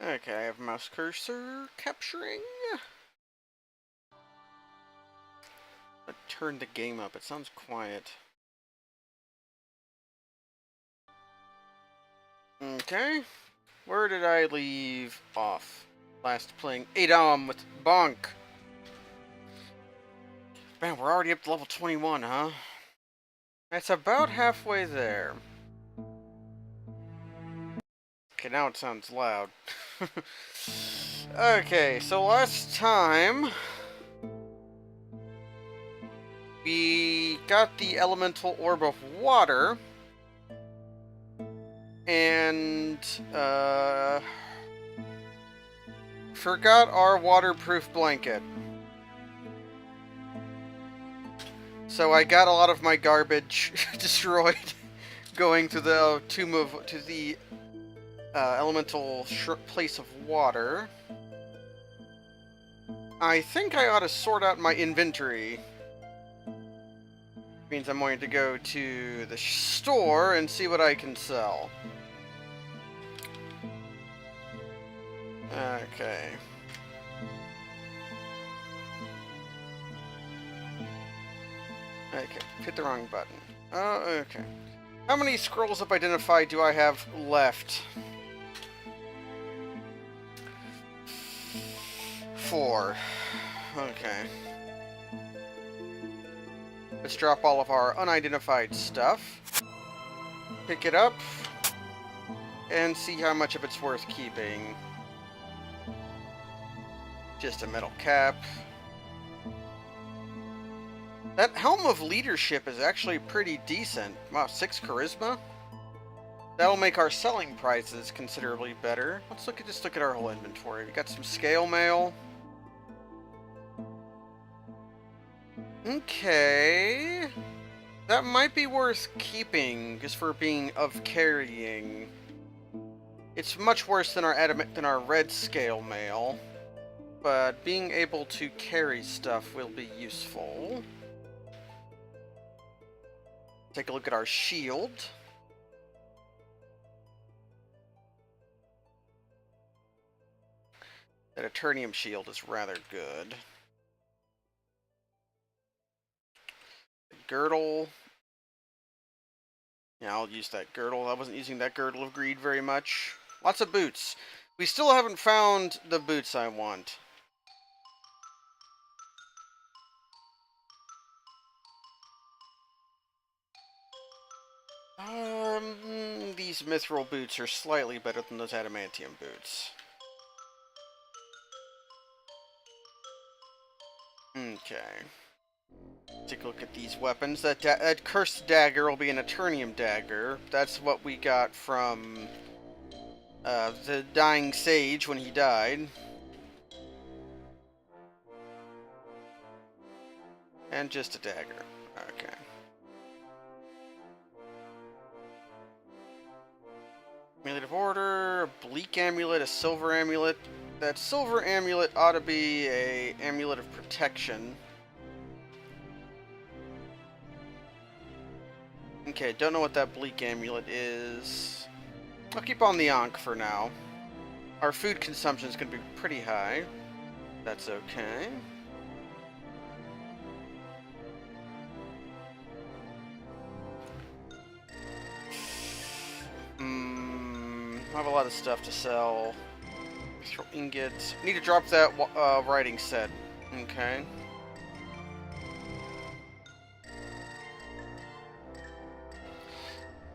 Okay, I have mouse cursor capturing. I'll turn the game up. It sounds quiet. Okay. Where did I leave off? Last playing ADOM with Bonk. Man, we're already up to level 21, huh? That's about halfway there. Okay, now it sounds loud. Okay, so last time we got the elemental orb of water and forgot our waterproof blanket. So I got a lot of my garbage destroyed going to the elemental place of water. I think I ought to sort out my inventory. Means I'm going to go to the store and see what I can sell. Okay. Okay, hit the wrong button. Oh, okay. How many scrolls of identify do I have left? 4. Okay. Let's drop all of our unidentified stuff. Pick it up. And see how much of it's worth keeping. Just a metal cap. That Helm of Leadership is actually pretty decent. Wow, 6 charisma? That'll make our selling prices considerably better. Let's just look at our whole inventory. We got some scale mail. Okay. That might be worth keeping, just for being of carrying. It's much worse than our red scale mail, but being able to carry stuff will be useful. Take a look at our shield. That Eternium shield is rather good. The girdle. Yeah, I'll use that girdle. I wasn't using that girdle of greed very much. Lots of boots. We still haven't found the boots I want. These mithril boots are slightly better than those adamantium boots. Okay. Take a look at these weapons. That cursed dagger will be an Eternium dagger. That's what we got from the dying sage when he died. And just a dagger. Okay. Amulet of Order, a bleak amulet, a silver amulet. That silver amulet ought to be a amulet of protection. Okay, don't know what that bleak amulet is. I'll keep on the Ankh for now. Our food consumption is going to be pretty high. That's okay. I have a lot of stuff to sell. Throw ingots. Need to drop that writing set. Okay.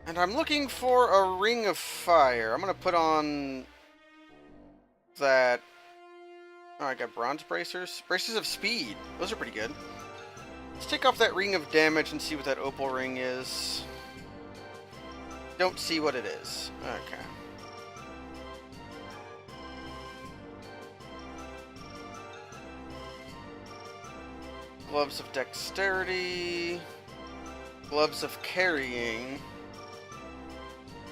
And I'm looking for a ring of fire. I'm gonna put on that. Oh, I got bronze bracers. Bracers of speed. Those are pretty good. Let's take off that ring of damage and see what that opal ring is. Don't see what it is. Okay. Gloves of dexterity. Gloves of carrying.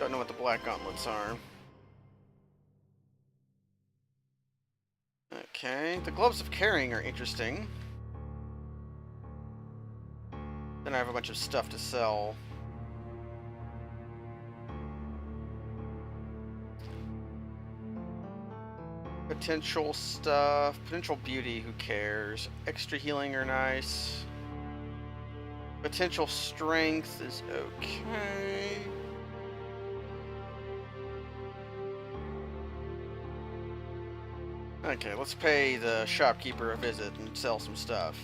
Don't know what the black gauntlets are. Okay, the gloves of carrying are interesting. Then I have a bunch of stuff to sell. Potential stuff. Potential beauty, who cares? Extra healing are nice. Potential strength is okay. Okay, let's pay the shopkeeper a visit and sell some stuff.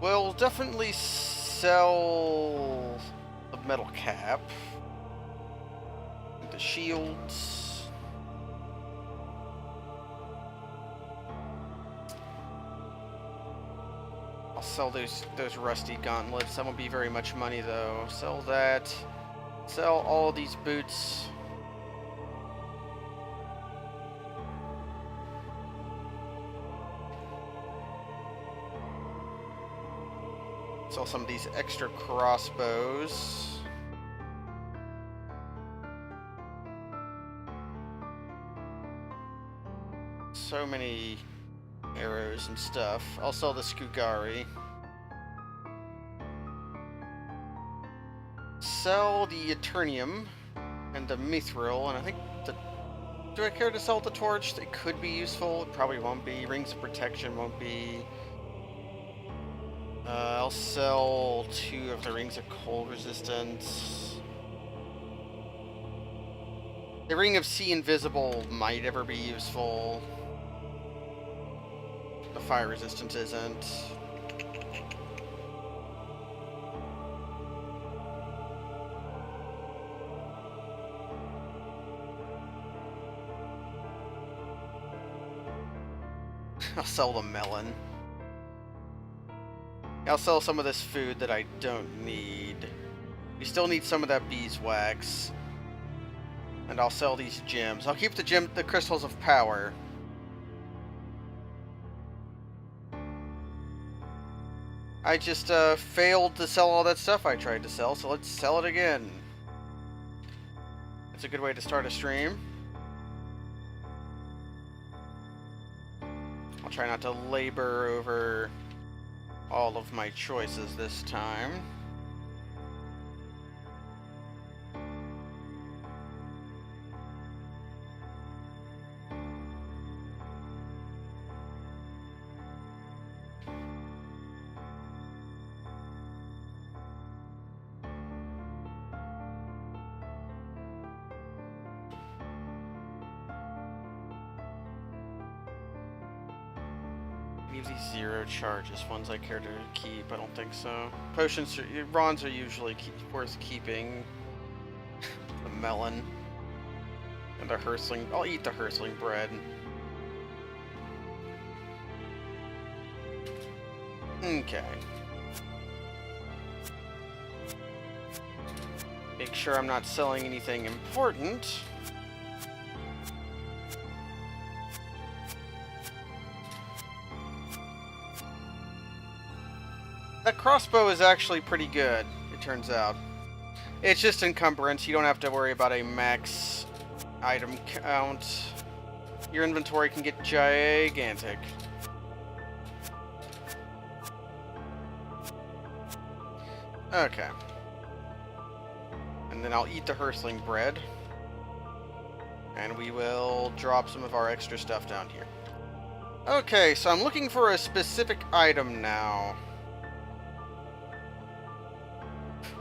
We'll definitely sell the metal cap. The shields. I'll sell those rusty gauntlets. That won't be very much money though. Sell that. Sell all these boots. Sell some of these extra crossbows. So many arrows and stuff. I'll sell the Skugari. Sell the Eternium and the Mithril, and I think the... Do I care to sell the Torch? It could be useful. It probably won't be. Rings of Protection won't be. I'll sell 2 of the Rings of Cold Resistance. The Ring of See Invisible might ever be useful. The Fire Resistance isn't. I'll sell the melon. I'll sell some of this food that I don't need. We still need some of that beeswax. And I'll sell these gems. I'll keep the crystals of power. I just failed to sell all that stuff I tried to sell, so let's sell it again. That's a good way to start a stream. I'll try not to labor over all of my choices this time. These 0 charges ones I care to keep. I don't think so. Potions, Rons are usually worth keeping. The melon and the Hersling. I'll eat the Hersling bread. Okay. Make sure I'm not selling anything important. That crossbow is actually pretty good, it turns out. It's just encumbrance. You don't have to worry about a max item count. Your inventory can get gigantic. Okay. And then I'll eat the Hersling bread. And we will drop some of our extra stuff down here. Okay, so I'm looking for a specific item now.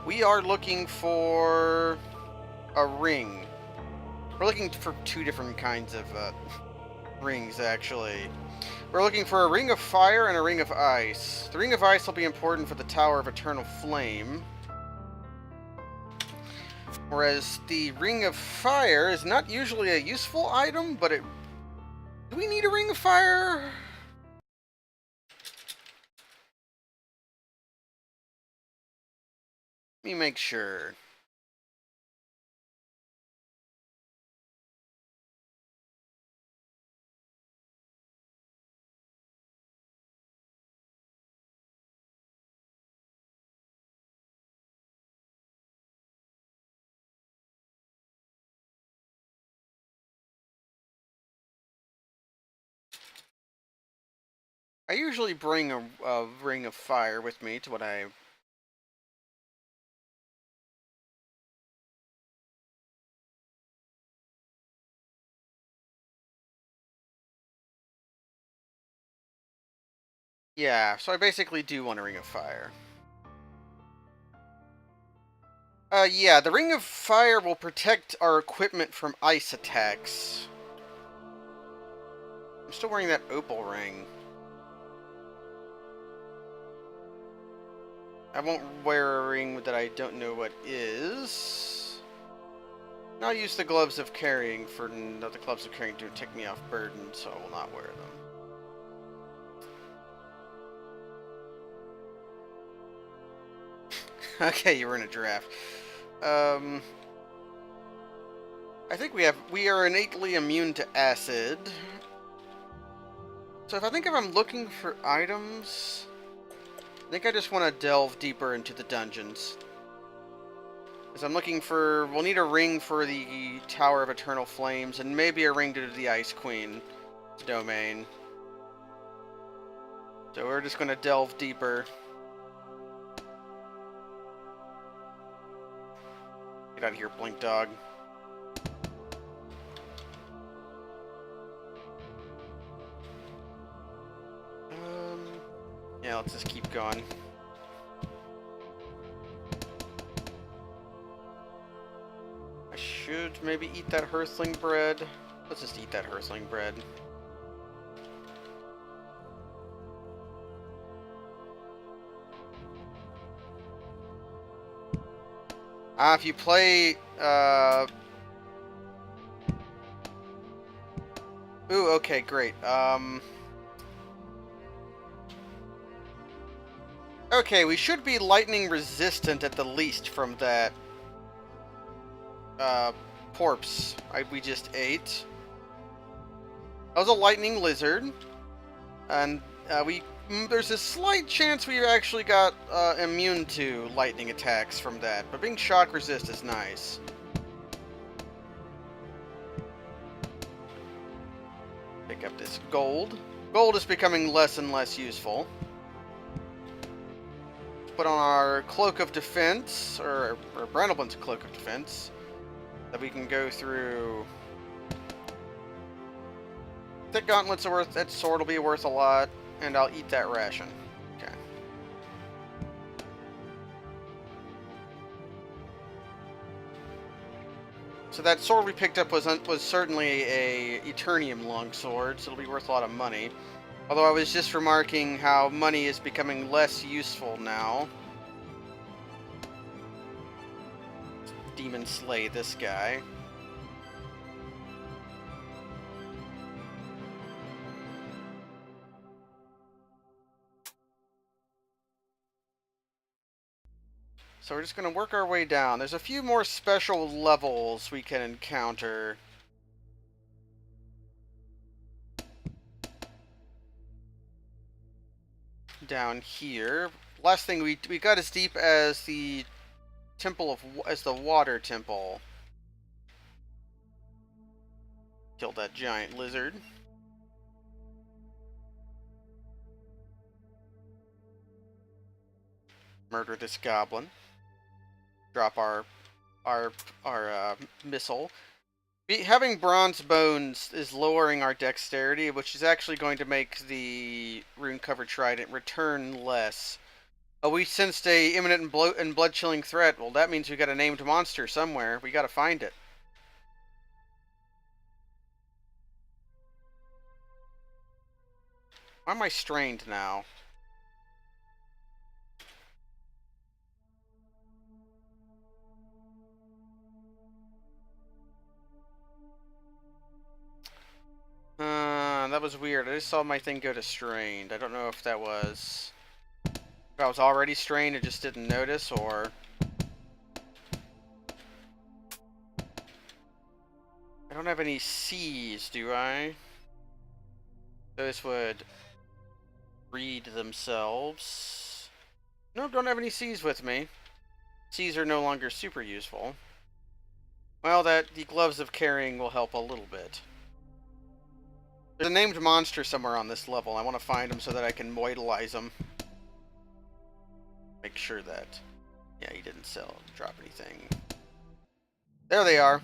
We are looking for a ring. We're looking for 2 different kinds of rings, actually. We're looking for a ring of fire and a ring of ice. The ring of ice will be important for the Tower of Eternal Flame. Whereas the ring of fire is not usually a useful item, but it... Do we need a ring of fire? Let me make sure. I usually bring a ring of fire with me to what I... Yeah, so I basically do want a Ring of Fire. Yeah, the Ring of Fire will protect our equipment from ice attacks. I'm still wearing that opal ring. I won't wear a ring that I don't know what is. I'll use the gloves of carrying for the gloves of carrying to take me off burden, so I will not wear them. Okay, you were in a giraffe. I think we are innately immune to acid. So if I'm looking for items, I think I just want to delve deeper into the dungeons. Because I'm looking for, we'll need a ring for the Tower of Eternal Flames, and maybe a ring to the Ice Queen's domain. So we're just going to delve deeper. Get out of here, Blink Dog. Yeah, let's just keep going. I should maybe eat that Hearthling bread. Let's just eat that Hearthling bread. If you play, Ooh, okay, great. Okay, we should be lightning resistant at the least from that, corpse we just ate. That was a lightning lizard. And, there's a slight chance we actually got, immune to lightning attacks from that. But being shock resist is nice. Pick up this gold. Gold is becoming less and less useful. Put on our Cloak of Defense, or Brandleman's Cloak of Defense, that we can go through. Thick gauntlets are worth, that sword will be worth a lot, and I'll eat that ration. Okay. So that sword we picked up was certainly a Eternium longsword, so it'll be worth a lot of money. Although I was just remarking how money is becoming less useful now. Demon slay this guy. So we're just going to work our way down. There's a few more special levels we can encounter. Down here. Last thing, we got as deep as the the water temple. Killed that giant lizard. Murder this goblin. Drop our missile. Having bronze bones is lowering our dexterity, which is actually going to make the rune-covered trident return less. We sensed a imminent and blood-chilling threat. Well, that means we got a named monster somewhere. We got to find it. Why am I strained now? That was weird. I just saw my thing go to strained. I don't know if that was... If I was already strained and just didn't notice, or... I don't have any C's, do I? Those would read themselves. No, don't have any C's with me. C's are no longer super useful. Well, the gloves of carrying will help a little bit. There's a named monster somewhere on this level. I want to find him so that I can moidalize him. Make sure that... Yeah, he didn't drop anything. There they are.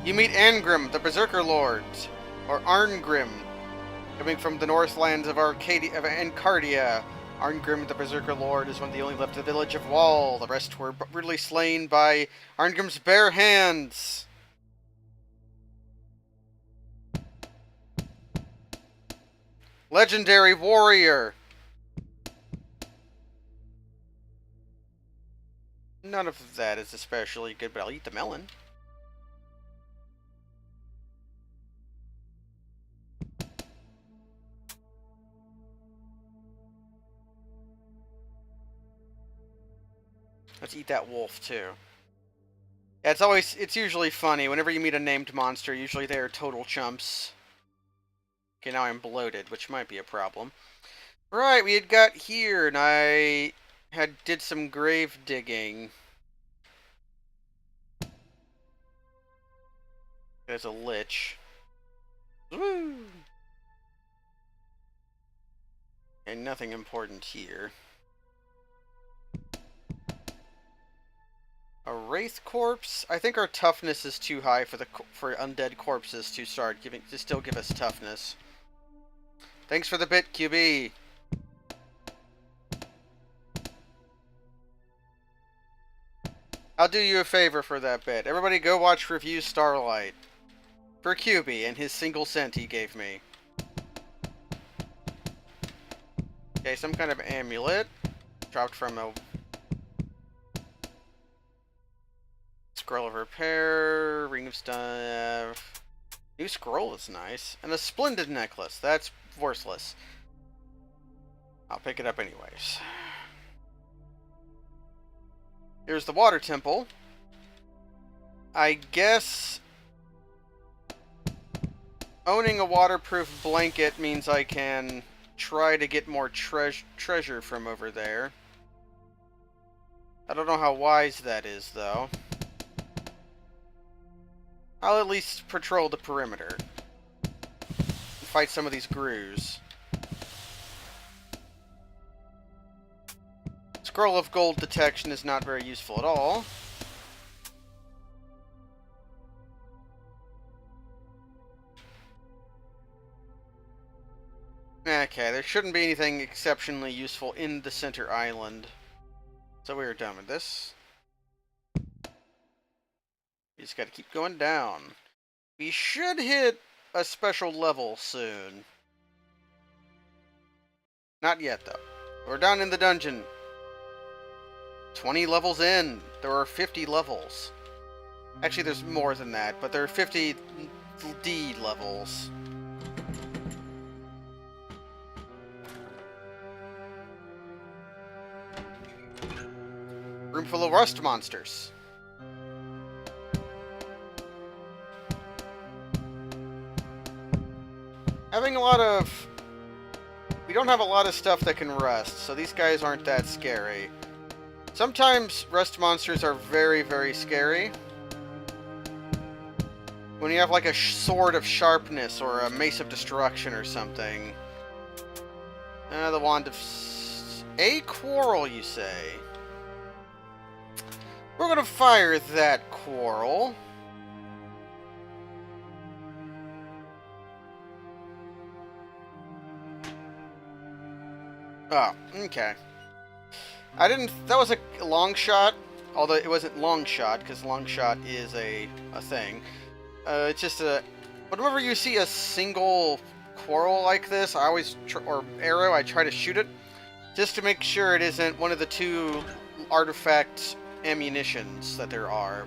You meet Angrim, the Berserker Lords. Or Arngrim. Coming from the northlands of Encardia, Arngrim the Berserker Lord is one of the only left of the village of Wall. The rest were brutally slain by Arngrim's bare hands. Legendary warrior. None of that is especially good, but I'll eat the melon. Let's eat that wolf, too. Yeah, it's usually funny. Whenever you meet a named monster, usually they are total chumps. Okay, now I'm bloated, which might be a problem. Right, we had got here, and I did some grave digging. There's a lich. Woo! And nothing important here. A wraith corpse? I think our toughness is too high for undead corpses to still give us toughness. Thanks for the bit, QB. I'll do you a favor for that bit. Everybody go watch Review Starlight. For QB and his single cent he gave me. Okay, some kind of amulet. Dropped from a scroll of repair, ring of stuff. New scroll is nice. And a splendid necklace. That's worthless. I'll pick it up anyways. Here's the water temple. I guess owning a waterproof blanket means I can try to get more treasure from over there. I don't know how wise that is, though. I'll at least patrol the perimeter. And fight some of these grooves. Scroll of gold detection is not very useful at all. Okay, there shouldn't be anything exceptionally useful in the center island. So we're done with this. We just gotta keep going down. We should hit a special level soon. Not yet, though. We're down in the dungeon. 20 levels in. There are 50 levels. Actually, there's more than that, but there are 50 D levels. Room full of rust monsters. We don't have a lot of stuff that can rust, so these guys aren't that scary. Sometimes rust monsters are very, very scary. When you have like a sword of sharpness or a mace of destruction or something. The wand of... A quarrel, you say? We're gonna fire that quarrel. Oh, okay. That was a long shot, although it wasn't long shot, because long shot is a thing. It's just whenever you see a single quarrel like this, or arrow, I try to shoot it, just to make sure it isn't one of the two artifact ammunitions that there are.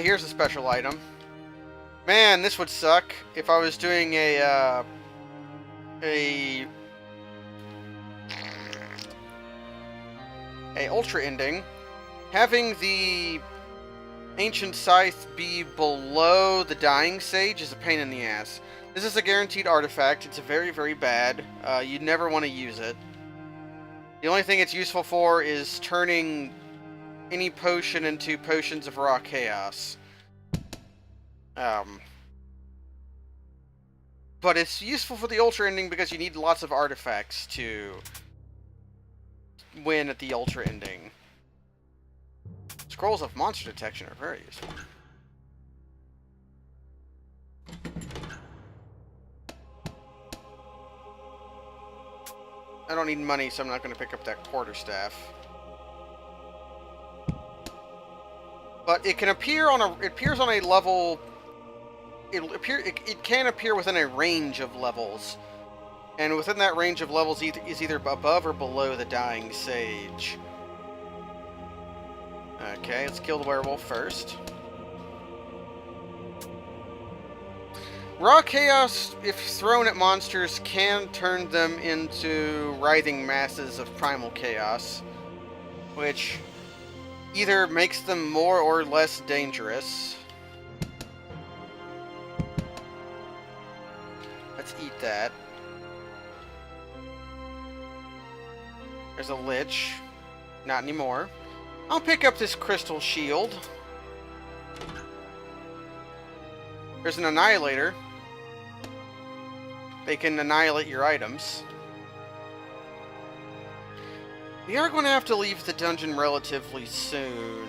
Here's a special item. Man, this would suck if I was doing a ultra ending. Having the ancient scythe be below the dying sage is a pain in the ass. This is a guaranteed artifact. It's very, very bad. You never want to use it. The only thing it's useful for is turning any potion into potions of raw chaos. But it's useful for the ultra ending because you need lots of artifacts to win at the ultra ending. Scrolls of monster detection are very useful. I don't need money, so I'm not going to pick up that quarterstaff. But it can appear on a. It appears on a level. It can appear within a range of levels, and within that range of levels is either above or below the Dying Sage. Okay, let's kill the werewolf first. Raw Chaos, if thrown at monsters, can turn them into writhing masses of primal chaos, which either makes them more or less dangerous. Let's eat that. There's a lich. Not anymore. I'll pick up this crystal shield. There's an annihilator. They can annihilate your items. We are going to have to leave the dungeon relatively soon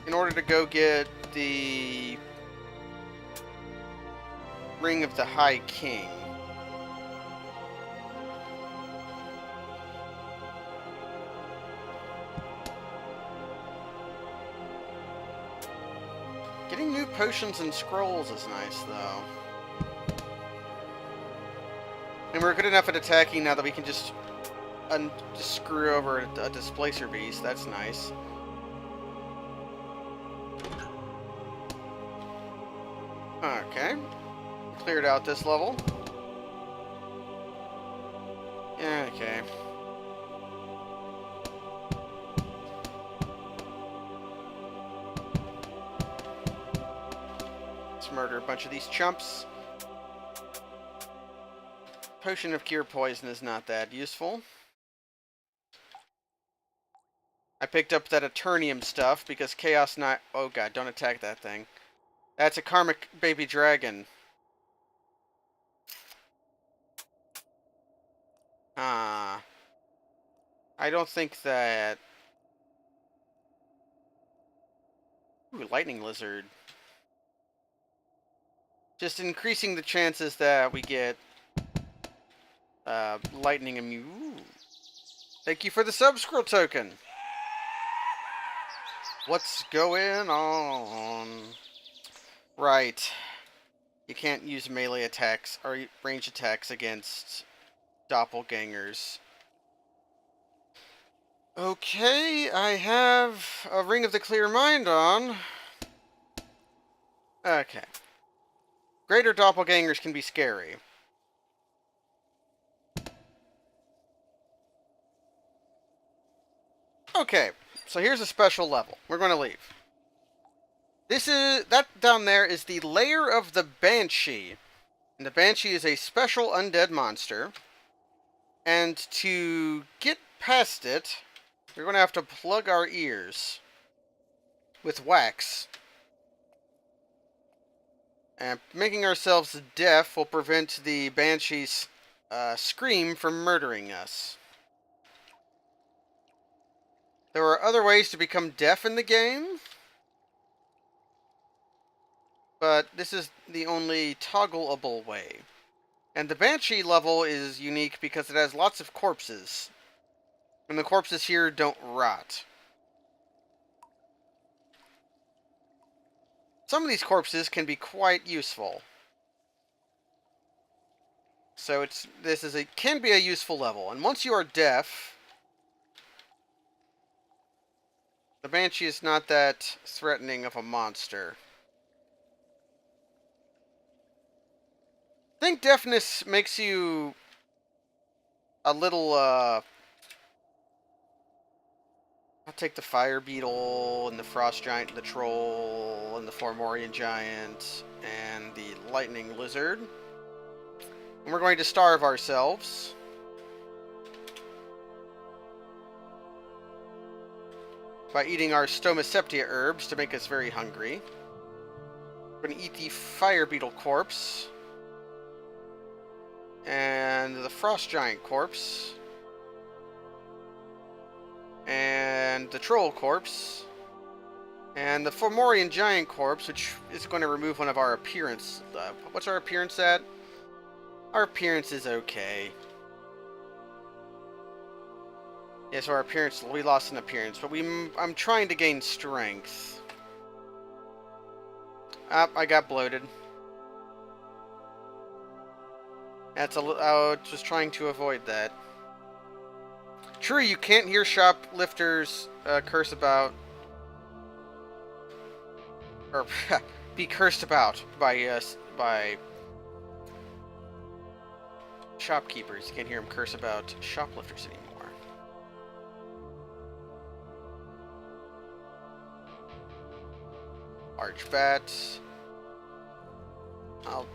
in order to go get the Ring of the High King. Getting new potions and scrolls is nice, though. And we're good enough at attacking now that we can just screw over a displacer beast. That's nice. Okay. Cleared out this level. Okay. Let's murder a bunch of these chumps. Potion of Cure Poison is not that useful. I picked up that Eternium stuff because Chaos Knight... Oh god, don't attack that thing. That's a Karmic Baby Dragon. I don't think that... Ooh, Lightning Lizard. Just increasing the chances that we get lightning immune. Ooh. Thank you for the sub-scroll token. What's going on? Right. You can't use melee attacks or range attacks against doppelgangers. Okay, I have a Ring of the Clear Mind on. Okay. Greater doppelgangers can be scary. Okay, so here's a special level. We're going to leave. That down there is the Lair of the Banshee. And the Banshee is a special undead monster. And to get past it, we're going to have to plug our ears with wax. And making ourselves deaf will prevent the Banshee's scream from murdering us. There are other ways to become deaf in the game, but this is the only toggleable way. And the Banshee level is unique because it has lots of corpses. And the corpses here don't rot. Some of these corpses can be quite useful. So can be a useful level. And once you are deaf, the Banshee is not that threatening of a monster. I think deafness makes you a little, I'll take the Fire Beetle, and the Frost Giant, and the Troll, and the Fomorian Giant, and the Lightning Lizard. And we're going to starve ourselves. By eating our Stomaseptia herbs to make us very hungry. We're going to eat the Fire Beetle corpse. And the Frost Giant corpse. And the Troll corpse. And the Fomorian Giant corpse, which is going to remove one of our appearance. What's our appearance at? Our appearance is okay. Yeah, so our appearance, we lost an appearance, but I'm trying to gain strength. Ah, I got bloated. I was just trying to avoid that. True, you can't hear shoplifters curse about, or be cursed about by shopkeepers. You can't hear them curse about shoplifters anymore. Archbat. I'll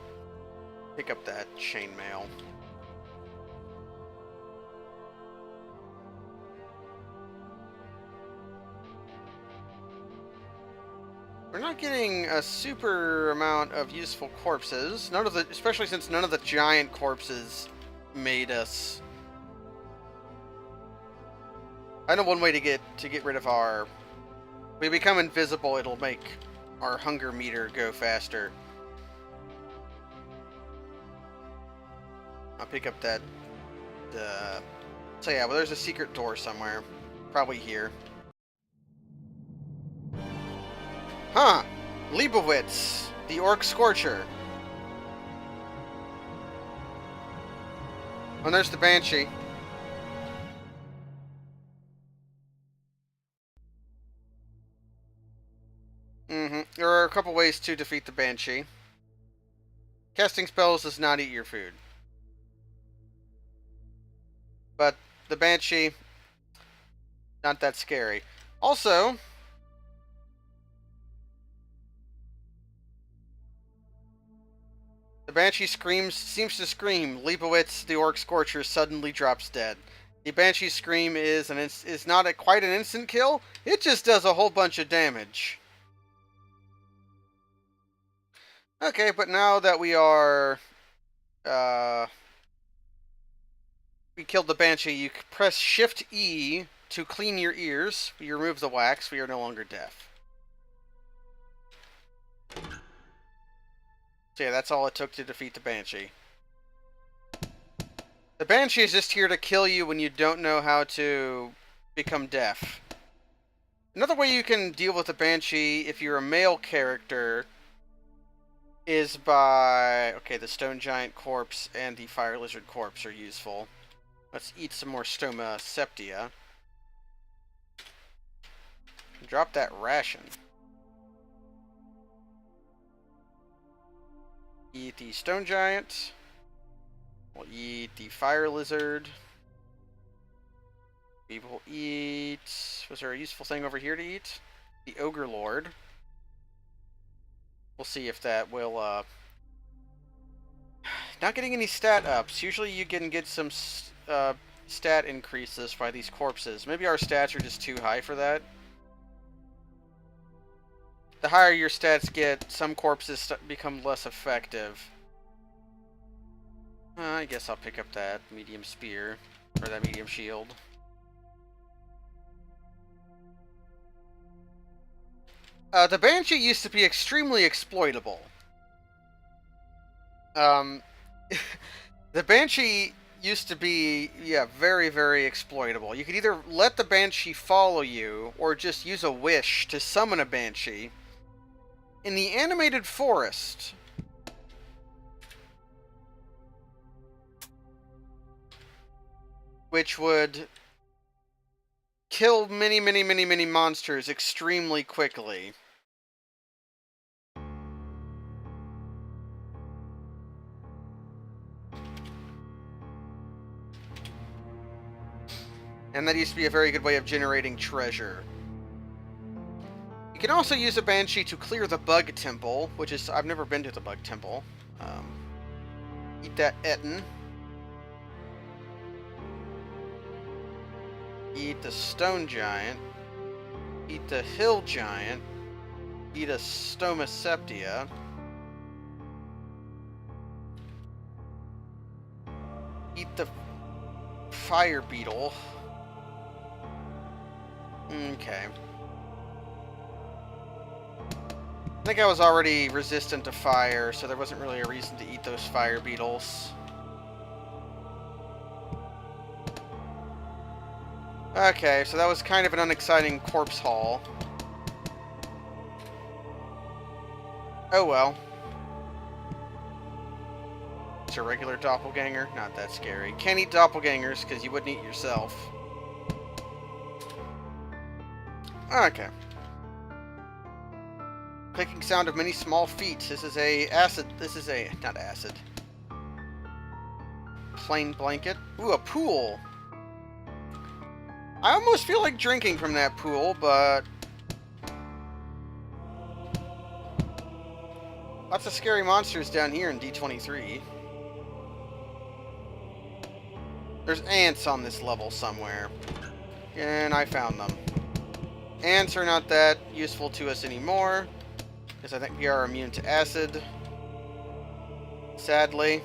pick up that chainmail. We're not getting a super amount of useful corpses. Especially since none of the giant corpses made us. I know one way to get rid of our. We become invisible. It'll make our hunger meter go faster. I'll pick up that. So yeah, well, there's a secret door somewhere, probably here. Huh? Leibowitz, the Orc Scorcher. Oh, there's the Banshee. There are a couple ways to defeat the Banshee. Casting spells does not eat your food. But the Banshee, not that scary. Also, the Banshee seems to scream. Leibowitz, the Orc Scorcher, suddenly drops dead. The Banshee's scream is not quite an instant kill. It just does a whole bunch of damage. Okay, but now that we are, we killed the Banshee, you press Shift E to clean your ears. You remove the wax. We are no longer deaf. So yeah, that's all it took to defeat the Banshee. The Banshee is just here to kill you when you don't know how to become deaf. Another way you can deal with the Banshee, if you're a male character, is by... Okay, the Stone Giant Corpse and the Fire Lizard Corpse are useful. Let's eat some more Stoma Septia. Drop that ration. Eat the Stone Giant. We'll eat the Fire Lizard. We will eat... Was there a useful thing over here to eat? The Ogre Lord. We'll see if that will, Not getting any stat ups. Usually you can get some stat increases by these corpses. Maybe our stats are just too high for that. The higher your stats get, some corpses become less effective. I guess I'll pick up that medium spear, or that medium shield. The Banshee used to be extremely exploitable. The Banshee used to be, yeah, very, very exploitable. You could either let the Banshee follow you, or just use a wish to summon a Banshee. In the animated forest, which would kill many, many, many, many monsters extremely quickly. And that used to be a very good way of generating treasure. You can also use a Banshee to clear the Bug Temple, which is... I've never been to the Bug Temple. Eat that Etten. Eat the Stone Giant. Eat the Hill Giant. Eat a Stoma Septia. Eat the Fire Beetle. Okay. I think I was already resistant to fire, so there wasn't really a reason to eat those fire beetles. Okay, so that was kind of an unexciting corpse haul. Oh well. It's a regular doppelganger. Not that scary. Can't eat doppelgangers because you wouldn't eat yourself. Okay. Clicking sound of many small feet. This is not acid. Plain blanket. Ooh, a pool. I almost feel like drinking from that pool, but lots of scary monsters down here in D23. There's ants on this level somewhere. And I found them. Ants are not that useful to us anymore, because I think we are immune to acid. Sadly.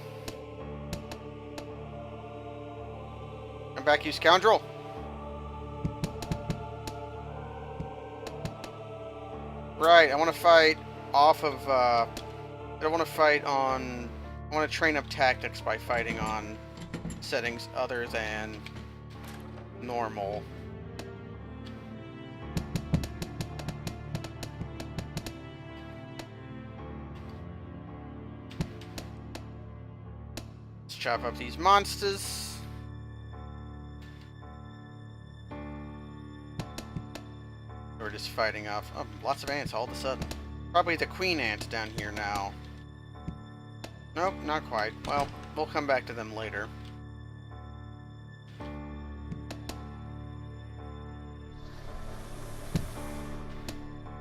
Come back, you scoundrel! Right, I want to fight off of, I don't want to fight on... I want to train up tactics by fighting on settings other than normal. Let's chop up these monsters. We're just fighting off... Oh, lots of ants all of a sudden. Probably the queen ant down here now. Nope, not quite. Well, we'll come back to them later.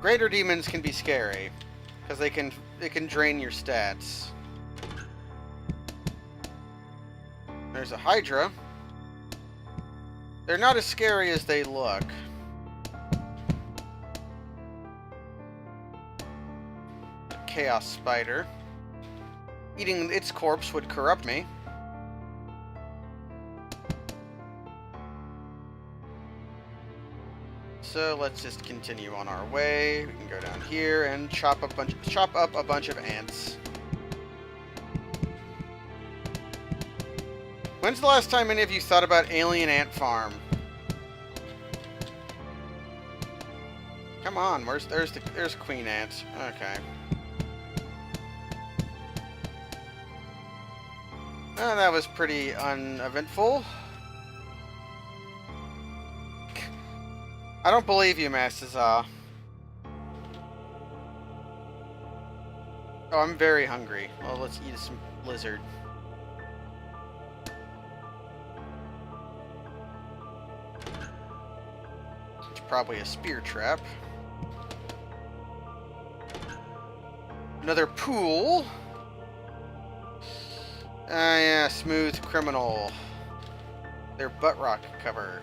Greater demons can be scary, because they can drain your stats. There's a Hydra. They're not as scary as they look. A Chaos Spider. Eating its corpse would corrupt me. So let's just continue on our way. We can go down here and chop up a bunch of ants. When's the last time any of you thought about Alien Ant Farm? Come on, there's Queen Ant. Okay. Oh, that was pretty uneventful. I don't believe you, Mastaza. Oh, I'm very hungry. Well, let's eat some lizard. It's probably a spear trap. Another pool. Ah, yeah, smooth criminal. Their butt rock cover.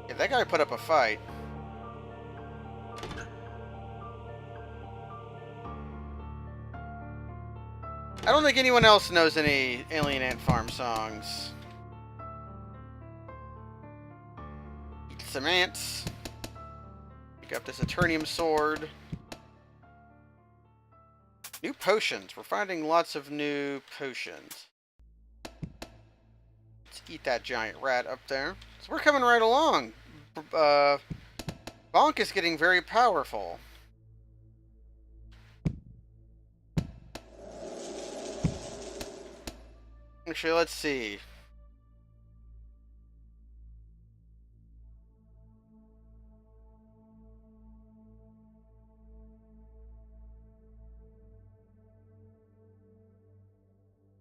Yeah, that guy put up a fight. I don't think anyone else knows any Alien Ant Farm songs. Eat some ants. Pick up this Eternium sword. New potions. We're finding lots of new potions. Let's eat that giant rat up there. So we're coming right along. Bonk is getting very powerful. Actually, let's see.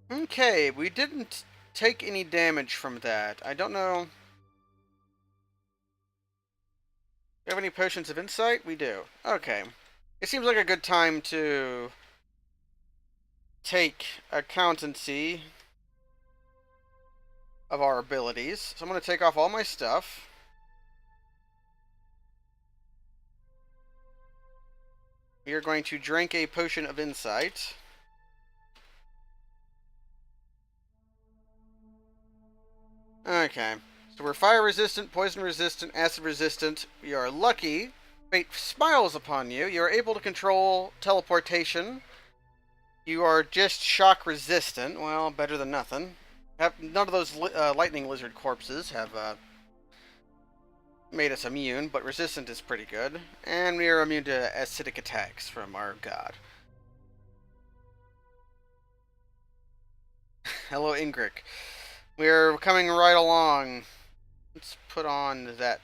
Okay, we didn't take any damage from that. I don't know. Do we have any potions of insight? We do. Okay. It seems like a good time to take accountancy of our abilities. So I'm going to take off all my stuff. We are going to drink a potion of insight. Okay. So we're fire resistant, poison resistant, acid resistant. We are lucky. Fate smiles upon you. You are able to control teleportation. You are just shock resistant. Well, better than nothing. None of those lightning lizard corpses have made us immune, but resistant is pretty good. And we are immune to acidic attacks from our god. Hello, Ingric. We're coming right along. Let's put on that.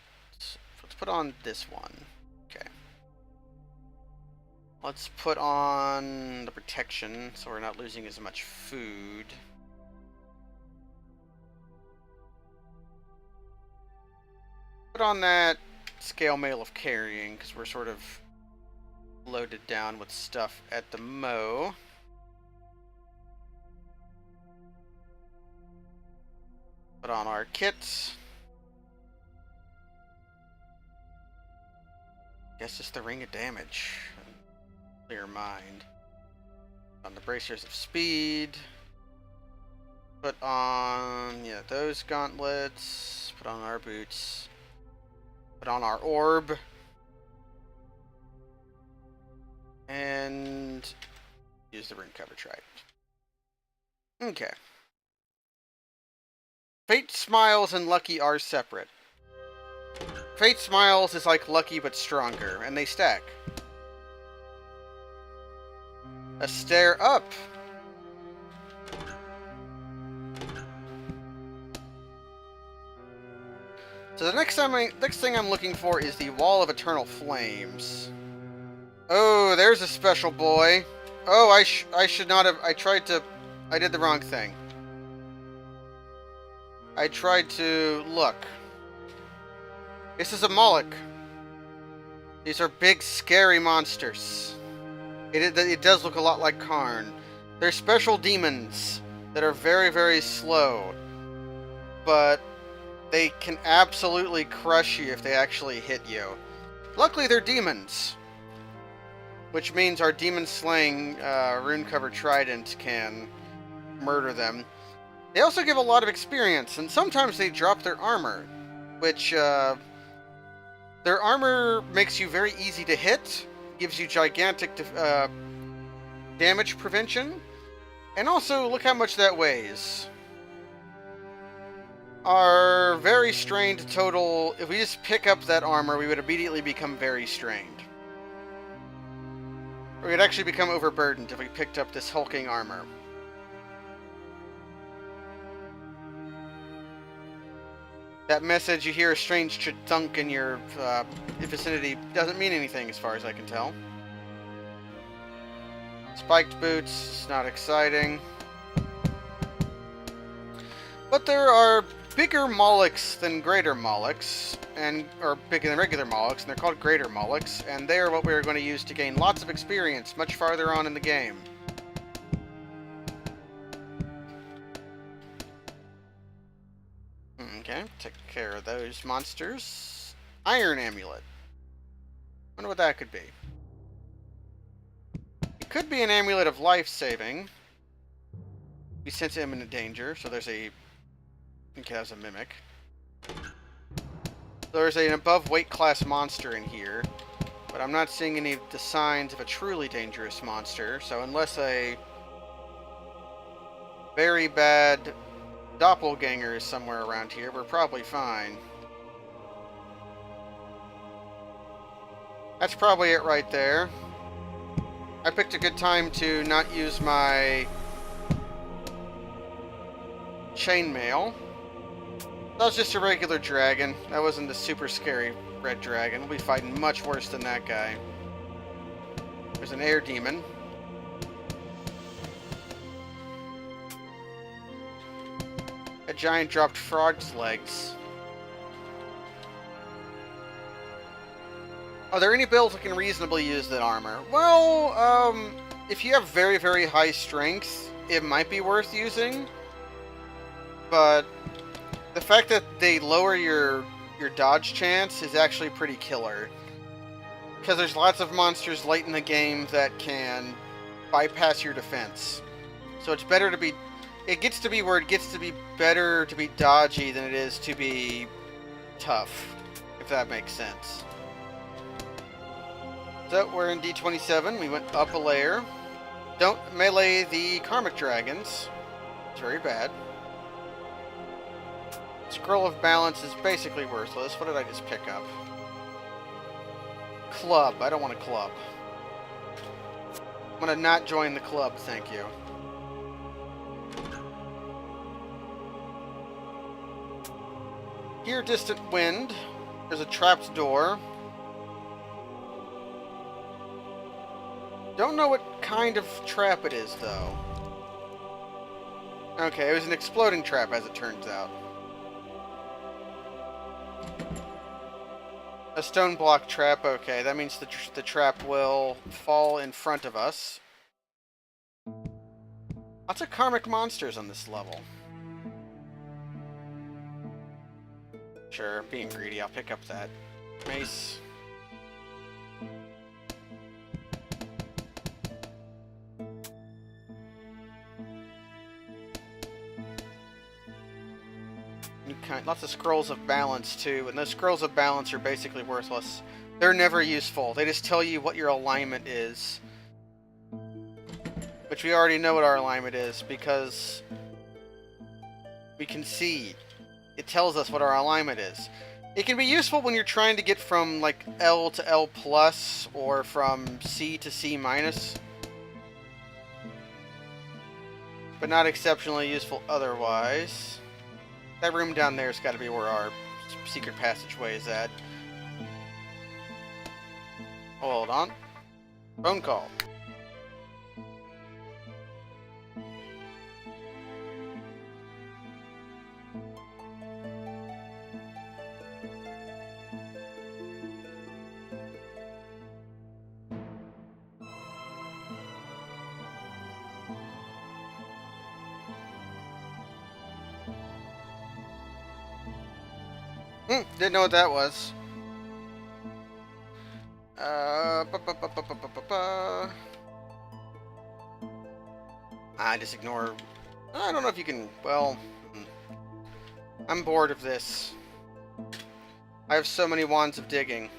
Let's put on this one. Okay. Let's put on the protection so we're not losing as much food. Put on that scale mail of carrying because we're sort of loaded down with stuff at the mo. Put on our kits. Guess just the ring of damage. Clear mind. On the bracers of speed. Put on, yeah, those gauntlets. Put on our boots. Put on our orb. And use the ring cover trident. Okay. Fate Smiles and Lucky are separate. Fate Smiles is like Lucky but stronger, and they stack. A stair up. So the next thing I'm looking for is the Wall of Eternal Flames. Oh, there's a special boy. Oh, I should not have. I did the wrong thing. I tried to look. This is a Moloch. These are big, scary monsters. It does look a lot like Karn. They're special demons that are very, very slow. But they can absolutely crush you if they actually hit you. Luckily, they're demons. Which means our demon-slaying rune-covered trident can murder them. They also give a lot of experience, and sometimes they drop their armor. Which, their armor makes you very easy to hit, gives you gigantic damage prevention, and also, look how much that weighs. Our very strained total, if we just pick up that armor, we would immediately become very strained. Or we'd actually become overburdened if we picked up this hulking armor. That message, you hear a strange thunk in your vicinity, doesn't mean anything as far as I can tell. Spiked boots, not exciting. But there are bigger Molochs than greater Molochs, or bigger than regular Molochs, and they're called greater Molochs, and they are what we're going to use to gain lots of experience much farther on in the game. Okay, take care of those monsters. Iron Amulet. Wonder what that could be. It could be an amulet of life saving. We sense imminent danger, so there's a... Okay, that's a mimic. There's an above weight class monster in here, but I'm not seeing any of the signs of a truly dangerous monster, so unless a very bad doppelganger is somewhere around here, we're probably fine. That's probably it right there. I picked a good time to not use my chainmail. That was just a regular dragon. That wasn't the super scary red dragon. We'll be fighting much worse than that guy. There's an air demon. A giant dropped frog's legs. Are there any builds that can reasonably use that armor? Well, if you have very, very high strength, it might be worth using. But the fact that they lower your dodge chance is actually pretty killer. Because there's lots of monsters late in the game that can bypass your defense. So it's better to be... It gets to be where it gets to be better to be dodgy than it is to be tough, if that makes sense. So we're in D27. We went up a layer. Don't melee the karmic dragons. It's very bad. Scroll of balance is basically worthless. What did I just pick up? Club. I don't want a club. I'm gonna not join the club, thank you. Hear distant wind. There's a trapped door. Don't know what kind of trap it is, though. Okay, it was an exploding trap, as it turns out. A stone block trap, okay. That means the trap will fall in front of us. Lots of karmic monsters on this level. Sure, being greedy, I'll pick up that mace. Lots of scrolls of balance too, and those scrolls of balance are basically worthless. They're never useful. They just tell you what your alignment is. Which we already know what our alignment is because we can see. It tells us what our alignment is. It can be useful when you're trying to get from like L to L plus or from C to C minus. But not exceptionally useful otherwise. That room down there's got to be where our secret passageway is at. Hold on. Phone call. Didn't know what that was. I just ignore. I don't know if you can. Well, I'm bored of this. I have so many wands of digging.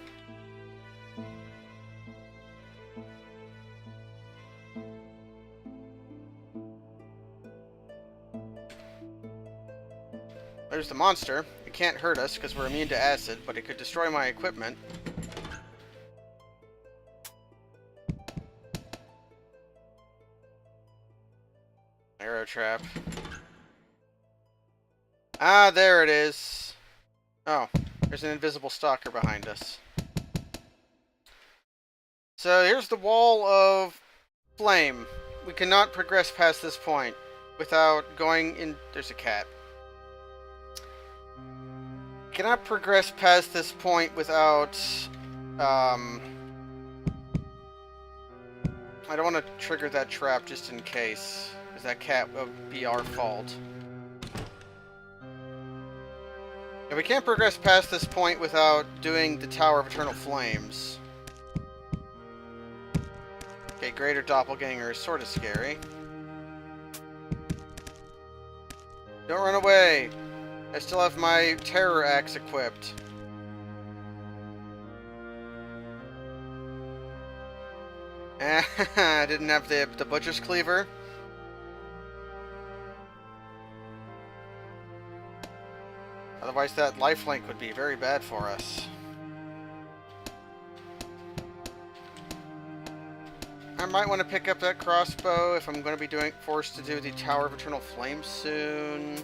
There's the monster. It can't hurt us because we're immune to acid, but it could destroy my equipment. Arrow trap. Ah, there it is. Oh, there's an invisible stalker behind us. So here's the wall of flame. We cannot progress past this point without going in. There's a cat. Cannot progress past this point without, I don't want to trigger that trap just in case, because that cat will be our fault. And we can't progress past this point without doing the Tower of Eternal Flames. Okay, Greater Doppelganger is sort of scary. Don't run away! I still have my terror axe equipped. I didn't have the butcher's cleaver. Otherwise that lifelink would be very bad for us. I might want to pick up that crossbow if I'm going to be forced to do the Tower of Eternal Flame soon.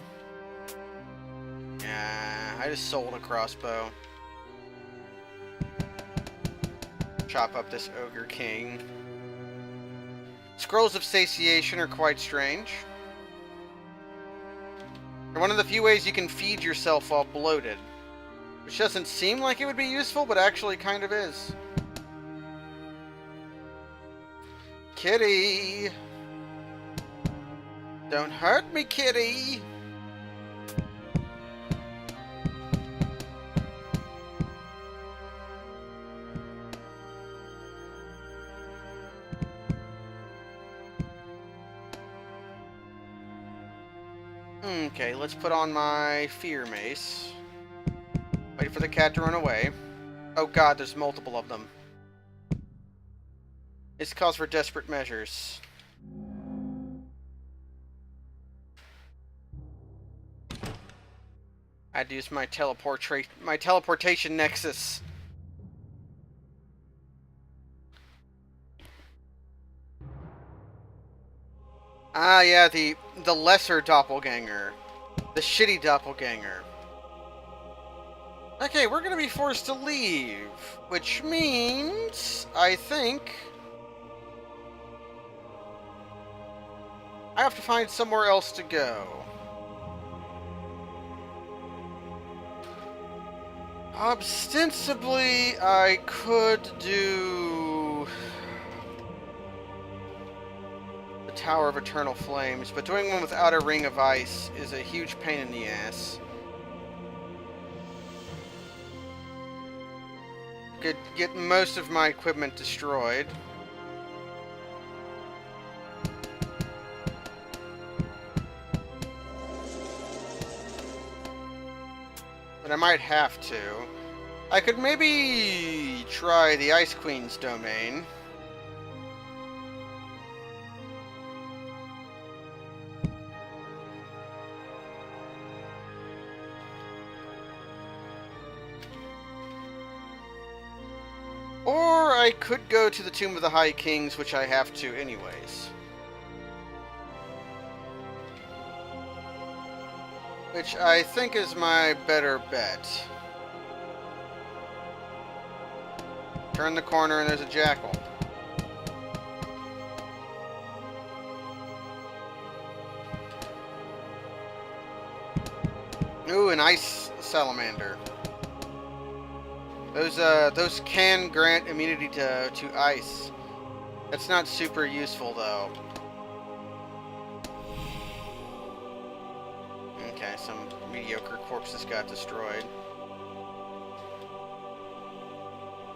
Yeah, I just sold a crossbow. Chop up this Ogre King. Scrolls of Satiation are quite strange. They're one of the few ways you can feed yourself while bloated. Which doesn't seem like it would be useful, but actually kind of is. Kitty! Don't hurt me, kitty! Okay, let's put on my fear mace. Wait for the cat to run away. Oh god, there's multiple of them. It's cause for desperate measures. had to use my teleportation nexus. Ah, yeah, the lesser doppelganger. The shitty doppelganger. Okay, we're gonna be forced to leave. Which means, I think, I have to find somewhere else to go. Ostensibly, I could do the Tower of Eternal Flames, but doing one without a Ring of Ice is a huge pain in the ass. Could get most of my equipment destroyed. But I might have to. I could maybe try the Ice Queen's domain. Or I could go to the Tomb of the High Kings, which I have to anyways. Which I think is my better bet. Turn the corner and there's a jackal. Ooh, an ice salamander. Those can grant immunity to ice. That's not super useful though. Okay, some mediocre corpses got destroyed.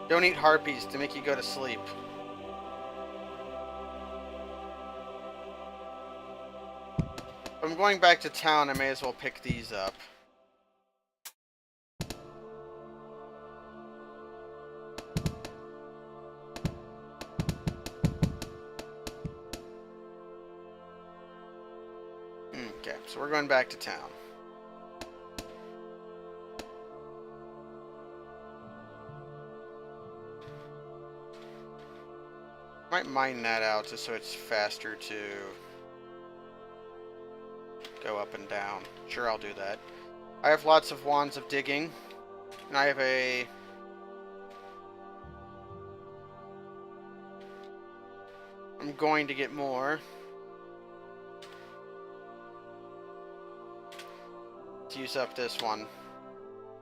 Don't eat harpies to make you go to sleep. If I'm going back to town, I may as well pick these up. Okay, so we're going back to town. Might mine that out just so it's faster to go up and down. Sure, I'll do that. I have lots of wands of digging, and I have a... I'm going to get more. Let's use up this one.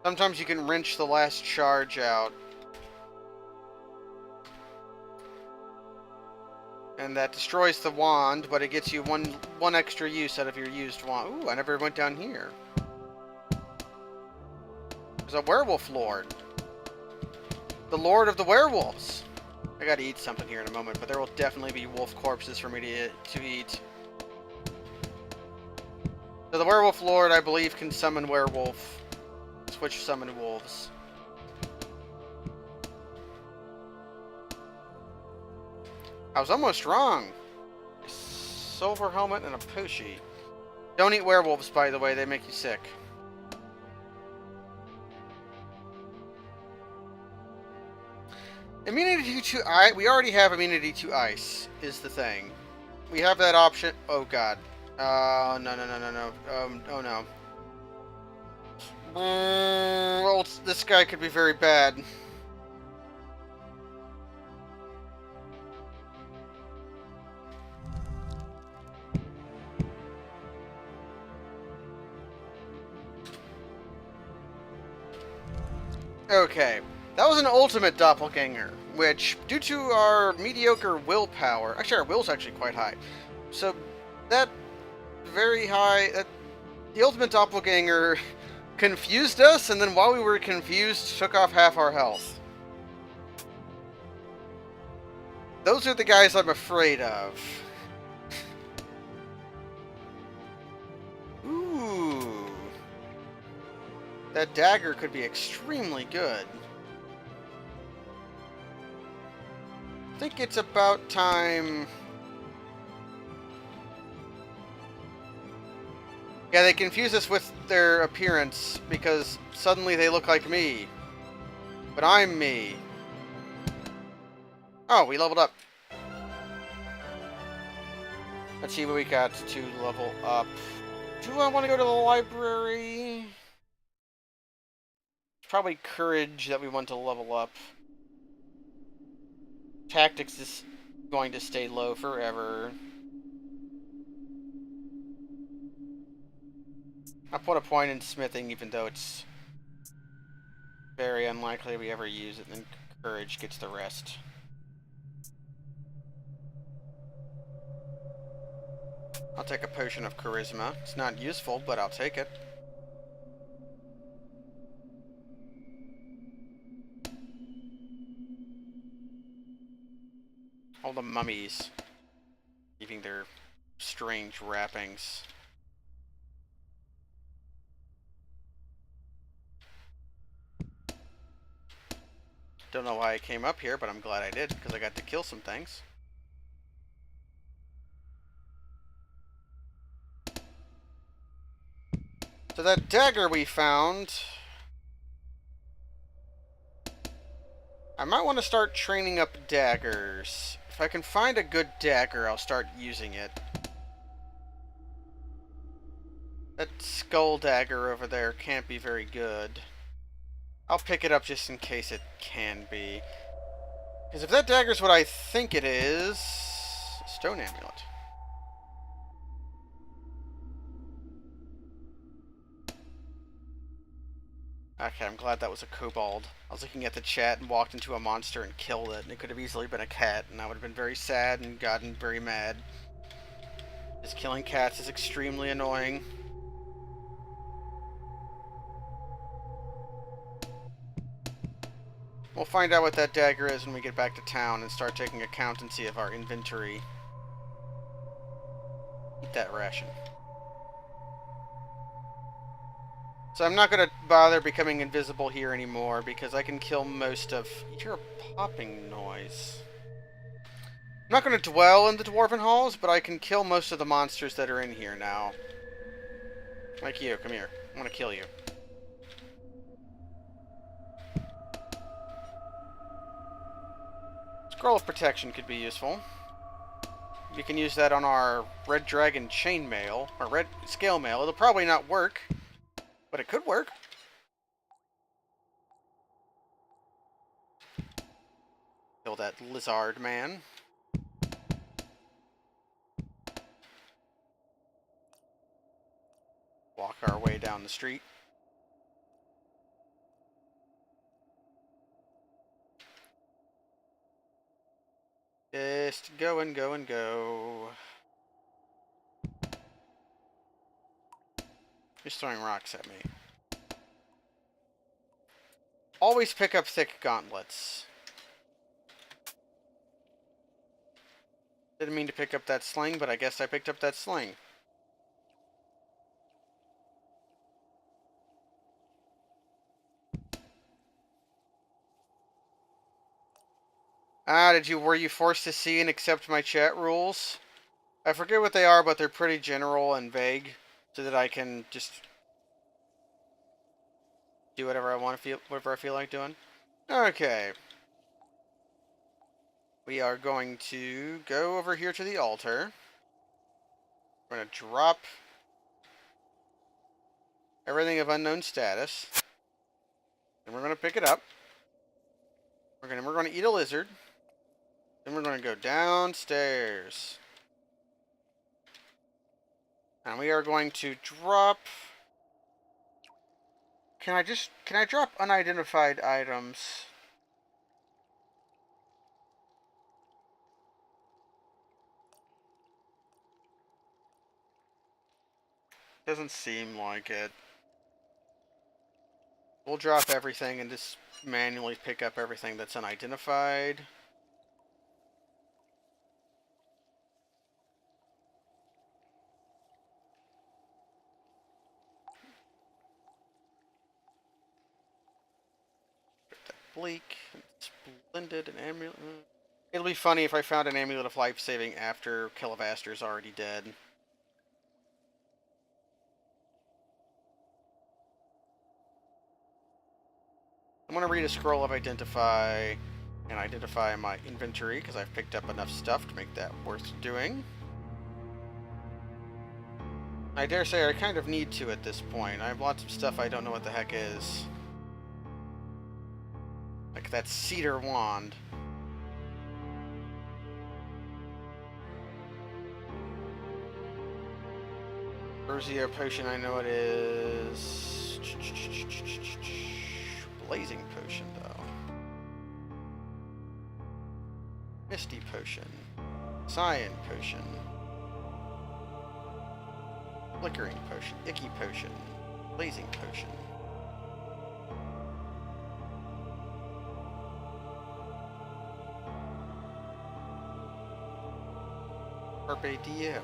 Sometimes you can wrench the last charge out. And that destroys the wand, but it gets you one extra use out of your used wand. Ooh, I never went down here. There's a werewolf lord. The lord of the werewolves. I gotta eat something here in a moment, but there will definitely be wolf corpses for me to eat. So the werewolf lord, I believe, can summon werewolf. Switch summon wolves. I was almost wrong. A silver helmet and a pushy. Don't eat werewolves, by the way. They make you sick. Immunity to ice. We already have immunity to ice, is the thing. We have that option. Oh, God. No. Oh, no. Well, this guy could be very bad. Okay, that was an ultimate doppelganger, which, due to our mediocre willpower, actually our will's actually quite high, so that very high, the ultimate doppelganger confused us, and then while we were confused, took off half our health. Those are the guys I'm afraid of. Ooh. That dagger could be extremely good. I think it's about time... Yeah, they confuse us with their appearance because suddenly they look like me. But I'm me. Oh, we leveled up. Let's see what we got to level up. Do I want to go to the library? Probably courage that we want to level up. Tactics is going to stay low forever. I put a point in smithing even though it's very unlikely we ever use it, and then courage gets the rest. I'll take a potion of charisma. It's not useful, but I'll take it. All the mummies leaving their strange wrappings. Don't know why I came up here, but I'm glad I did, because I got to kill some things. So that dagger we found, I might want to start training up daggers. If I can find a good dagger, I'll start using it. That skull dagger over there can't be very good. I'll pick it up just in case it can be. Because if that dagger's what I think it is... Stone amulet. Okay, I'm glad that was a kobold. I was looking at the chat and walked into a monster and killed it, and it could have easily been a cat, and I would have been very sad and gotten very mad. Just killing cats is extremely annoying. We'll find out what that dagger is when we get back to town and start taking accountancy of our inventory. Eat that ration. So I'm not going to bother becoming invisible here anymore because I can kill most of... You hear a popping noise. I'm not going to dwell in the Dwarven Halls, but I can kill most of the monsters that are in here now. Like you, come here. I want to kill you. Scroll of Protection could be useful. We can use that on our Red Dragon Chainmail, or Red Scale Mail. It'll probably not work, but it could work. Kill that lizard man. Walk our way down the street. Just go and go and go. Just throwing rocks at me. Always pick up thick gauntlets. Didn't mean to pick up that sling, but I guess I picked up that sling. Ah, were you forced to see and accept my chat rules? I forget what they are, but they're pretty general and vague, so that I can just do whatever I feel like doing. Okay. We are going to go over here to the altar. We're going to drop everything of unknown status. And we're going to pick it up. We're going to eat a lizard. Then we're going to go downstairs. And we are going to drop... Can I drop unidentified items? Doesn't seem like it. We'll drop everything and just manually pick up everything that's unidentified. Bleak, splendid, and amulet. It'll be funny if I found an amulet of life saving after Kilavaster's already dead. I'm going to read a scroll of Identify and identify my inventory because I've picked up enough stuff to make that worth doing. I dare say I kind of need to at this point. I have lots of stuff I don't know what the heck is. Like that cedar wand. Urzio potion, I know it is. Blazing potion, though. Misty potion. Cyan potion. Flickering potion. Icky potion. Blazing potion. Carpe diem.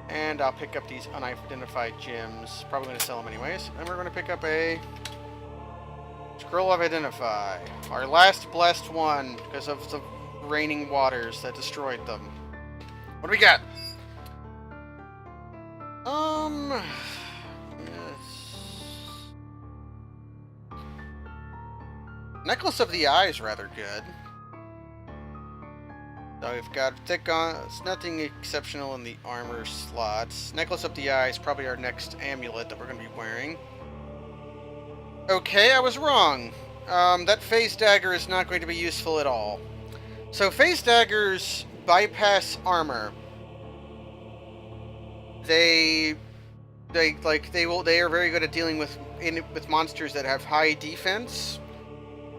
And I'll pick up these unidentified gems. Probably going to sell them anyways. And we're going to pick up a Scroll of Identify. Our last blessed one because of the raining waters that destroyed them. What do we got? Yes. Necklace of the Eye is rather good. So we've got thick on. It's nothing exceptional in the armor slots. Necklace of the Eye is probably our next amulet that we're going to be wearing. Okay, I was wrong. That phase dagger is not going to be useful at all. So phase daggers bypass armor. They are very good at dealing with monsters that have high defense.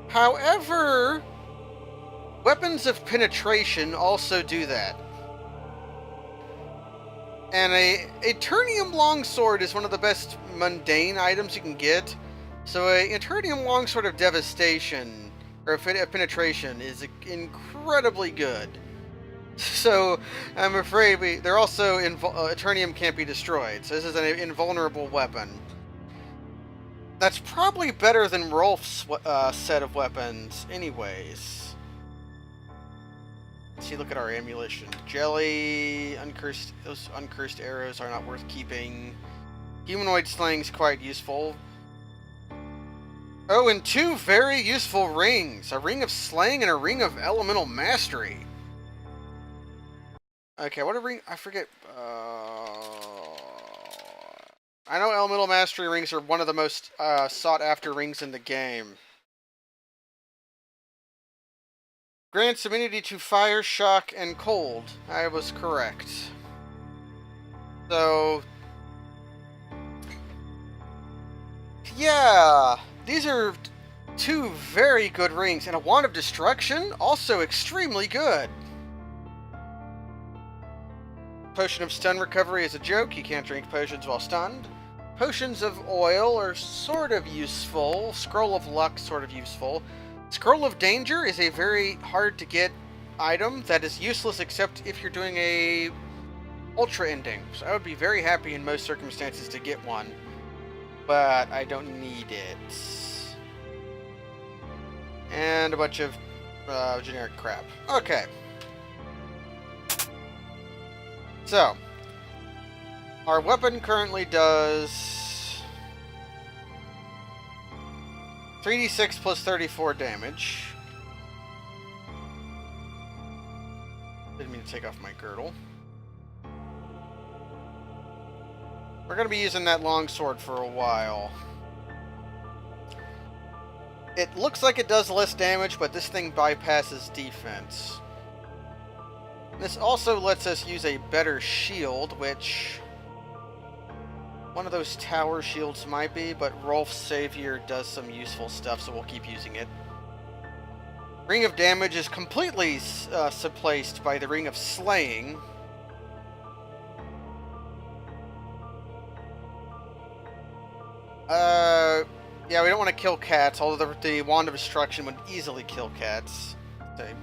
However, weapons of penetration also do that. And a Eternium longsword is one of the best mundane items you can get. So a Eternium longsword of devastation, or of penetration, is incredibly good. So I'm afraid they're also Eternium can't be destroyed. So this is an invulnerable weapon. That's probably better than Rolf's set of weapons, anyways. Let's see, look at our ammunition. Jelly, those uncursed arrows are not worth keeping. Humanoid sling's quite useful. Oh, and two very useful rings. A ring of slaying and a ring of elemental mastery. Okay, what a ring? I forget. I know elemental mastery rings are one of the most sought after rings in the game. Grants immunity to fire, shock, and cold. I was correct. So, yeah, these are two very good rings, and a wand of destruction, also extremely good. Potion of stun recovery is a joke. You can't drink potions while stunned. Potions of oil are sort of useful. Scroll of luck, sort of useful. Scroll of danger is a very hard to get item that is useless except if you're doing a ultra ending. So I would be very happy in most circumstances to get one, but I don't need it. And a bunch of generic crap. Okay. So, our weapon currently does 3d6 plus 34 damage. Didn't mean to take off my girdle. We're going to be using that longsword for a while. It looks like it does less damage, but this thing bypasses defense. This also lets us use a better shield, which one of those tower shields might be, but Rolf's Savior does some useful stuff, so we'll keep using it. Ring of Damage is completely subplaced by the Ring of Slaying. Yeah, we don't want to kill cats, although the Wand of Destruction would easily kill cats. Okay.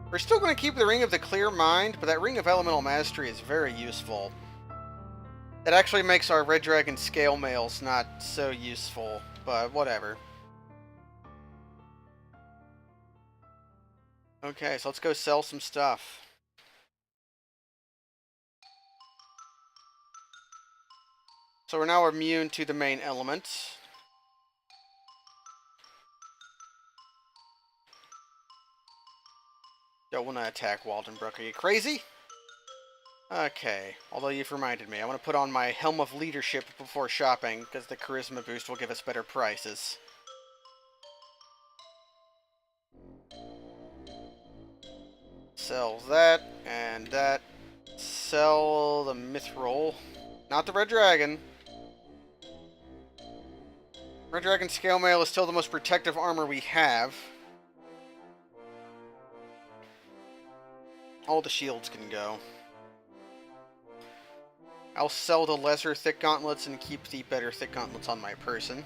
We're still going to keep the Ring of the Clear Mind, but that Ring of Elemental Mastery is very useful. It actually makes our Red Dragon Scale Mails not so useful, but whatever. Okay, so let's go sell some stuff. So we're now immune to the main element. Don't want to attack Waldenbrook. Are you crazy? Okay, although you've reminded me. I want to put on my Helm of Leadership before shopping, because the Charisma boost will give us better prices. Sell that, and that. Sell the Mithril. Not the Red Dragon. Red Dragon Scale Mail is still the most protective armor we have. All the shields can go. I'll sell the lesser thick gauntlets and keep the better thick gauntlets on my person.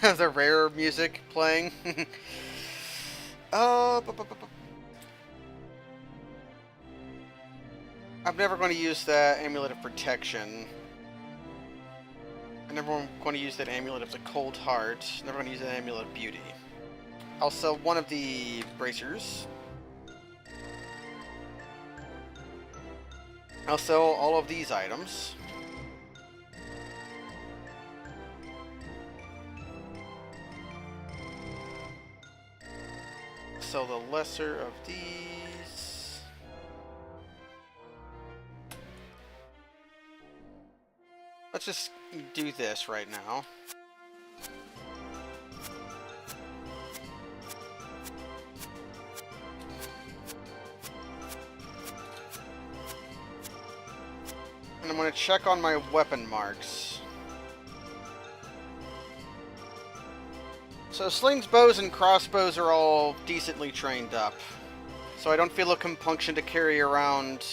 The rare music playing. I'm never going to use that Amulet of Protection. I'm never going to use that Amulet of the Cold Heart. Never going to use that Amulet of Beauty. I'll sell one of the bracers. I'll sell all of these items. Sell the lesser of these. Let's just do this right now. And I'm going to check on my weapon marks. So slings, bows, and crossbows are all decently trained up. So I don't feel a compunction to carry around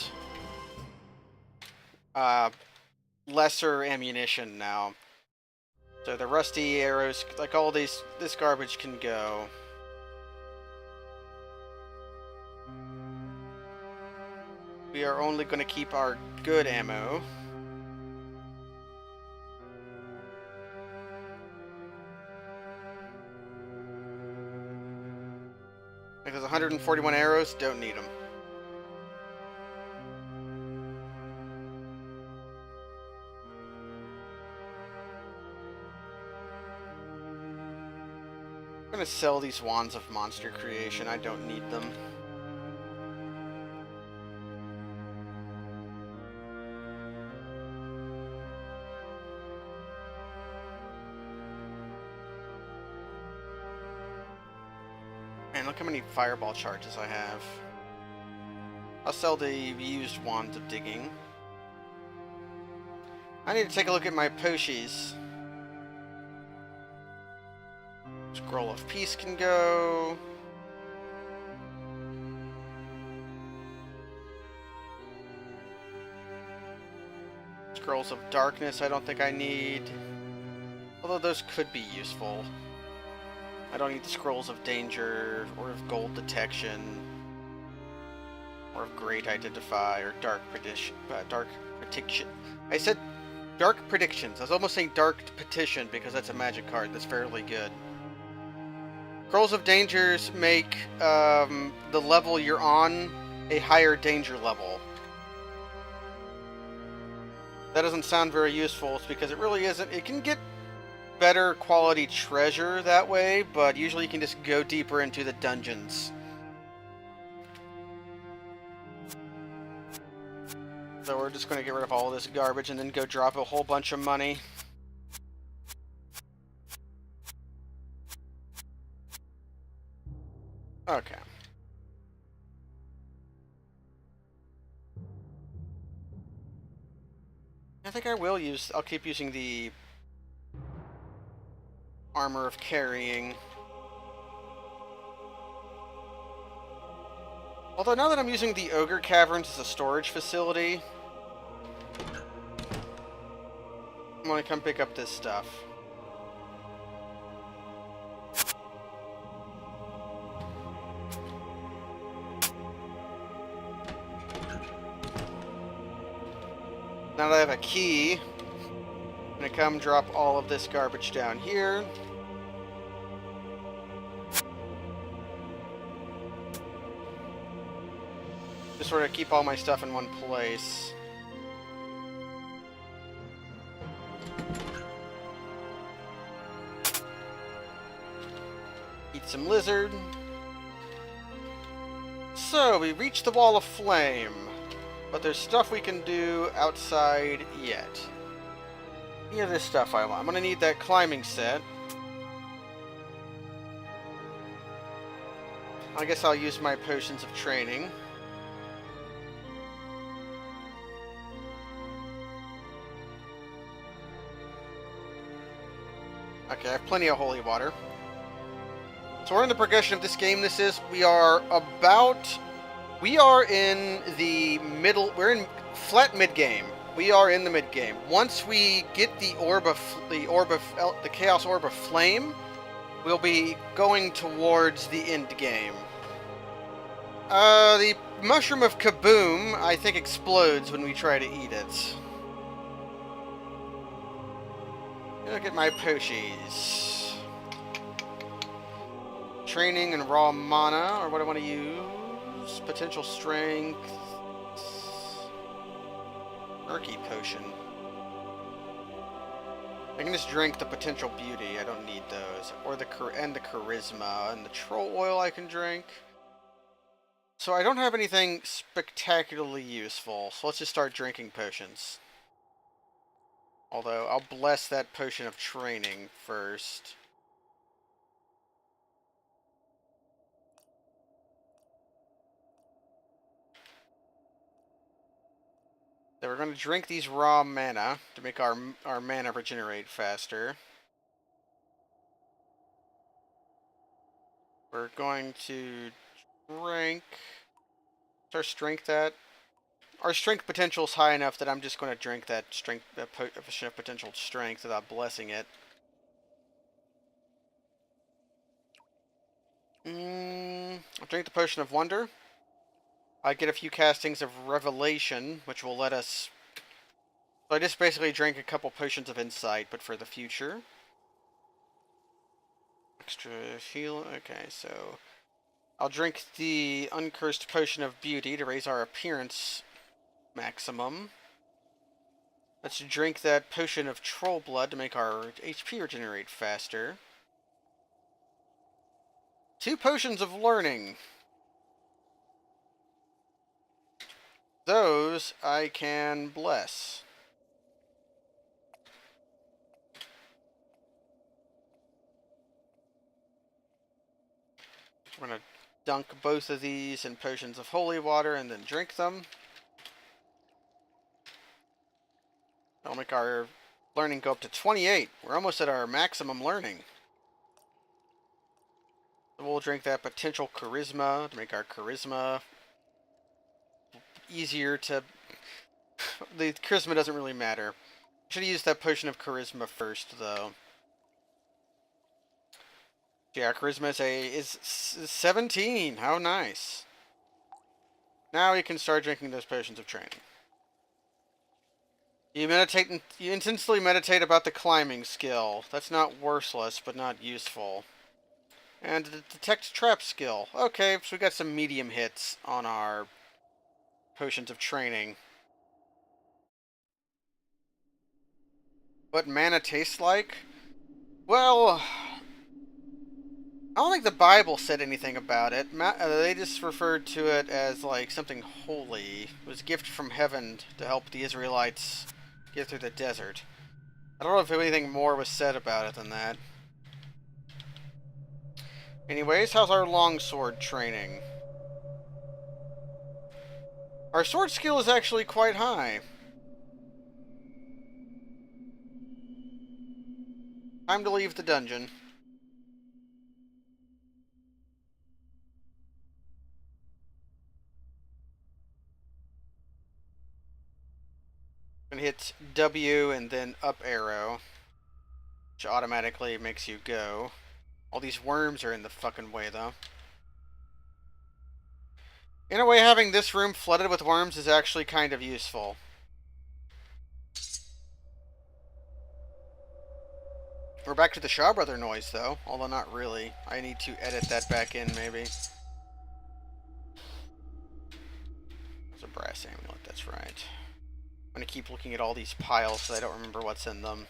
lesser ammunition now. So the rusty arrows, like all this garbage can go. We are only going to keep our good ammo. Like there's 141 arrows, don't need them. I'm going to sell these Wands of Monster Creation, I don't need them. Man, look how many fireball charges I have. I'll sell the used Wands of Digging. I need to take a look at my Poshies. Scroll of Peace can go. Scrolls of Darkness I don't think I need. Although those could be useful. I don't need the Scrolls of Danger, or of Gold Detection, or of Great Identify, or Dark Prediction. I said Dark Predictions. I was almost saying Dark Petition because that's a magic card that's fairly good. Scrolls of Dangers make the level you're on a higher danger level. That doesn't sound very useful. It's because it really isn't. It can get better quality treasure that way, but usually you can just go deeper into the dungeons. So we're just going to get rid of all this garbage and then go drop a whole bunch of money. Okay. I think I'll keep using the Armor of Carrying. Although now that I'm using the Ogre Caverns as a storage facility, I'm gonna come pick up this stuff. Now that I have a key, I'm gonna come drop all of this garbage down here. Just sort of keep all my stuff in one place. some lizard. So, we reached the wall of flame. But there's stuff we can do outside yet. Yeah, this stuff I want. I'm gonna need that climbing set. I guess I'll use my potions of training. Okay, I have plenty of holy water. So we're in the progression of this game. We are in the middle, we're in flat mid-game. We are in the mid-game. Once we get the Chaos Orb of Flame, we'll be going towards the end game. The Mushroom of Kaboom, I think, explodes when we try to eat it. Look at my Poshis. Training and raw mana, or what I want to use. Potential strength. Murky potion. I can just drink the potential beauty. I don't need those. Or the charisma. And the troll oil I can drink. So I don't have anything spectacularly useful. So let's just start drinking potions. Although, I'll bless that potion of training first. So we're going to drink these raw mana to make our mana regenerate faster. We're going to drink... What's our strength at? Our strength potential is high enough that I'm just going to drink that potion of potential strength without blessing it. I'll drink the potion of wonder. I get a few castings of revelation, which will let us... So I just basically drank a couple potions of insight, but for the future. Extra heal. Okay, so I'll drink the uncursed potion of beauty to raise our appearance maximum. Let's drink that potion of troll blood to make our HP regenerate faster. 2 potions of learning. Those I can bless. We're going to dunk both of these in potions of holy water and then drink them. That'll make our learning go up to 28. We're almost at our maximum learning. So we'll drink that potential charisma to make our charisma easier to... The charisma doesn't really matter. Should have used that potion of charisma first, though. Yeah, our charisma is 17. How nice. Now you can start drinking those potions of training. You intensely meditate about the climbing skill. That's not worthless, but not useful. And the detect trap skill. Okay, so we got some medium hits on our potions of training. What mana tastes like? Well, I don't think the Bible said anything about it. They just referred to it as like something holy. It was a gift from heaven to help the Israelites get through the desert. I don't know if anything more was said about it than that. Anyways, how's our longsword training? Our sword skill is actually quite high. Time to leave the dungeon. And hit W and then up arrow, which automatically makes you go. All these worms are in the fucking way, though. In a way, having this room flooded with worms is actually kind of useful. We're back to the Shaw Brother noise, though. Although not really. I need to edit that back in, maybe. It's a brass amulet, that's right. I'm going to keep looking at all these piles so I don't remember what's in them.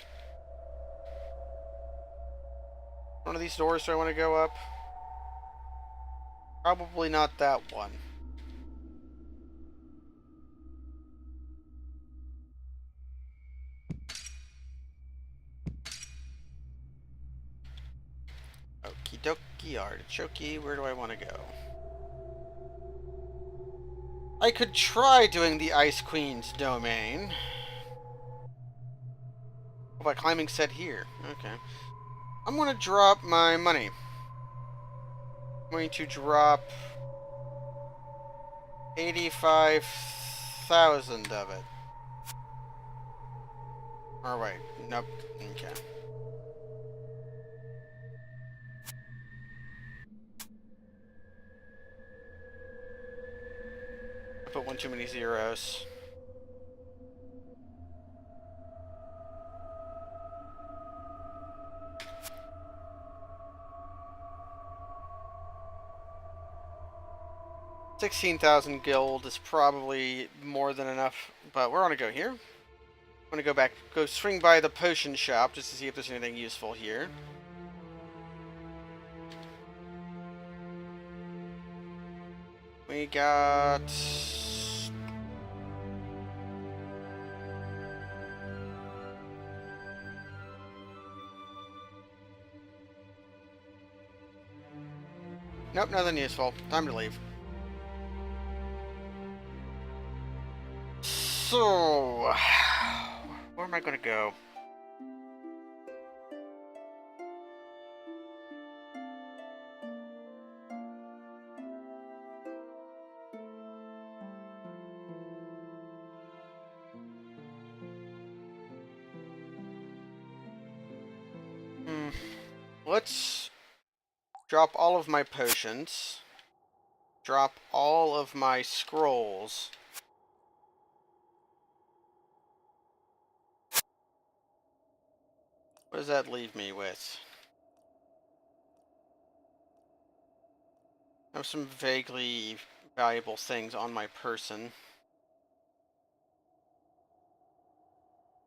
One of these doors do I want to go up? Probably not that one. Okie dokie, artichoke, where do I want to go? I could try doing the Ice Queen's domain. Oh, by climbing set here. Okay. I'm going to drop my money. I'm going to drop 85,000 of it. Or wait, nope. Okay. I put one too many zeros. $16,000 gold is probably more than enough, but we're gonna go here. I'm gonna go back, go swing by the potion shop just to see if there's anything useful here. We got... Nope, nothing useful. Time to leave. So... Where am I gonna go? Let's drop all of my potions. Drop all of my scrolls. What does that leave me with? I have some vaguely valuable things on my person.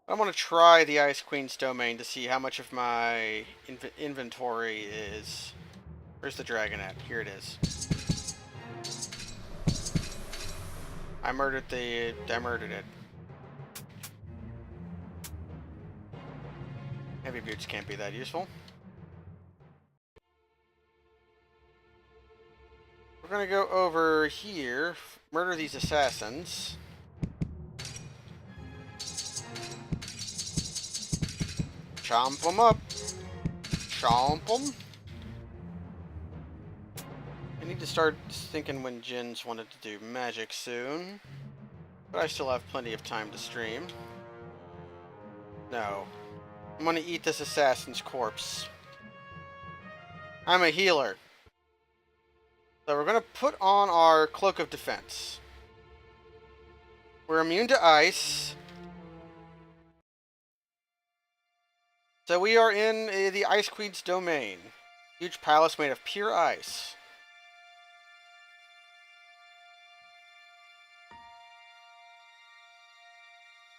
I want to try the Ice Queen's domain to see how much of my inventory is... Where's the dragon at? Here it is. I murdered it. Heavy boots can't be that useful. We're gonna go over here, murder these assassins. Chomp them up. Chomp them. I need to start thinking when Jin's wanted to do magic soon. But I still have plenty of time to stream. No. I'm gonna eat this assassin's corpse. I'm a healer. So we're gonna put on our Cloak of Defense. We're immune to ice. So we are in the Ice Queen's domain. Huge palace made of pure ice.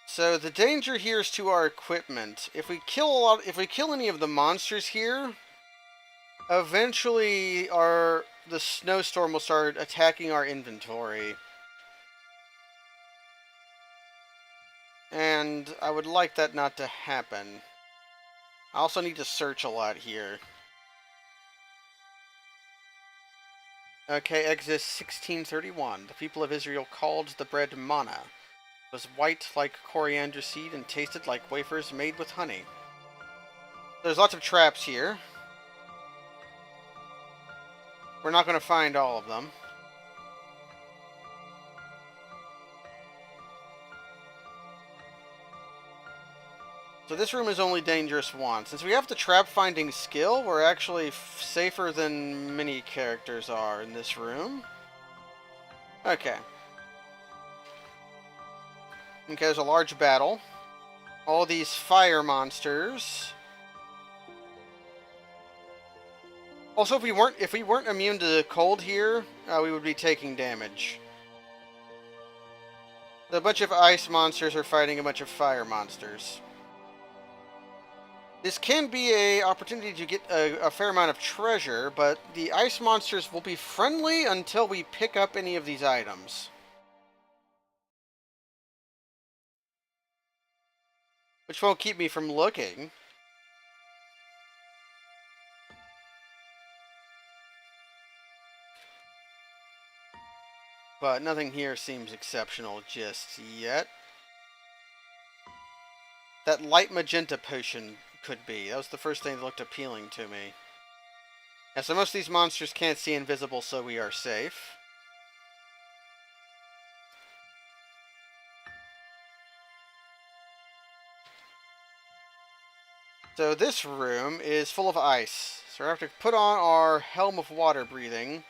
So the danger here is to our equipment. If we kill any of the monsters here, eventually the snowstorm will start attacking our inventory. And I would like that not to happen. I also need to search a lot here. Okay, Exodus 16:31. The people of Israel called the bread manna. It was white like coriander seed and tasted like wafers made with honey. There's lots of traps here. We're not going to find all of them. So this room is only dangerous once. Since we have the trap finding skill, we're actually safer than many characters are in this room. Okay. Okay, there's a large battle. All these fire monsters. Also, if we weren't immune to cold here, we would be taking damage. A bunch of ice monsters are fighting a bunch of fire monsters. This can be a opportunity to get a fair amount of treasure, but the ice monsters will be friendly until we pick up any of these items. Which won't keep me from looking. But nothing here seems exceptional just yet. That light magenta potion could be. That was the first thing that looked appealing to me. Yeah, so most of these monsters can't see invisible, so we are safe. So this room is full of ice. So we have to put on our helm of water breathing.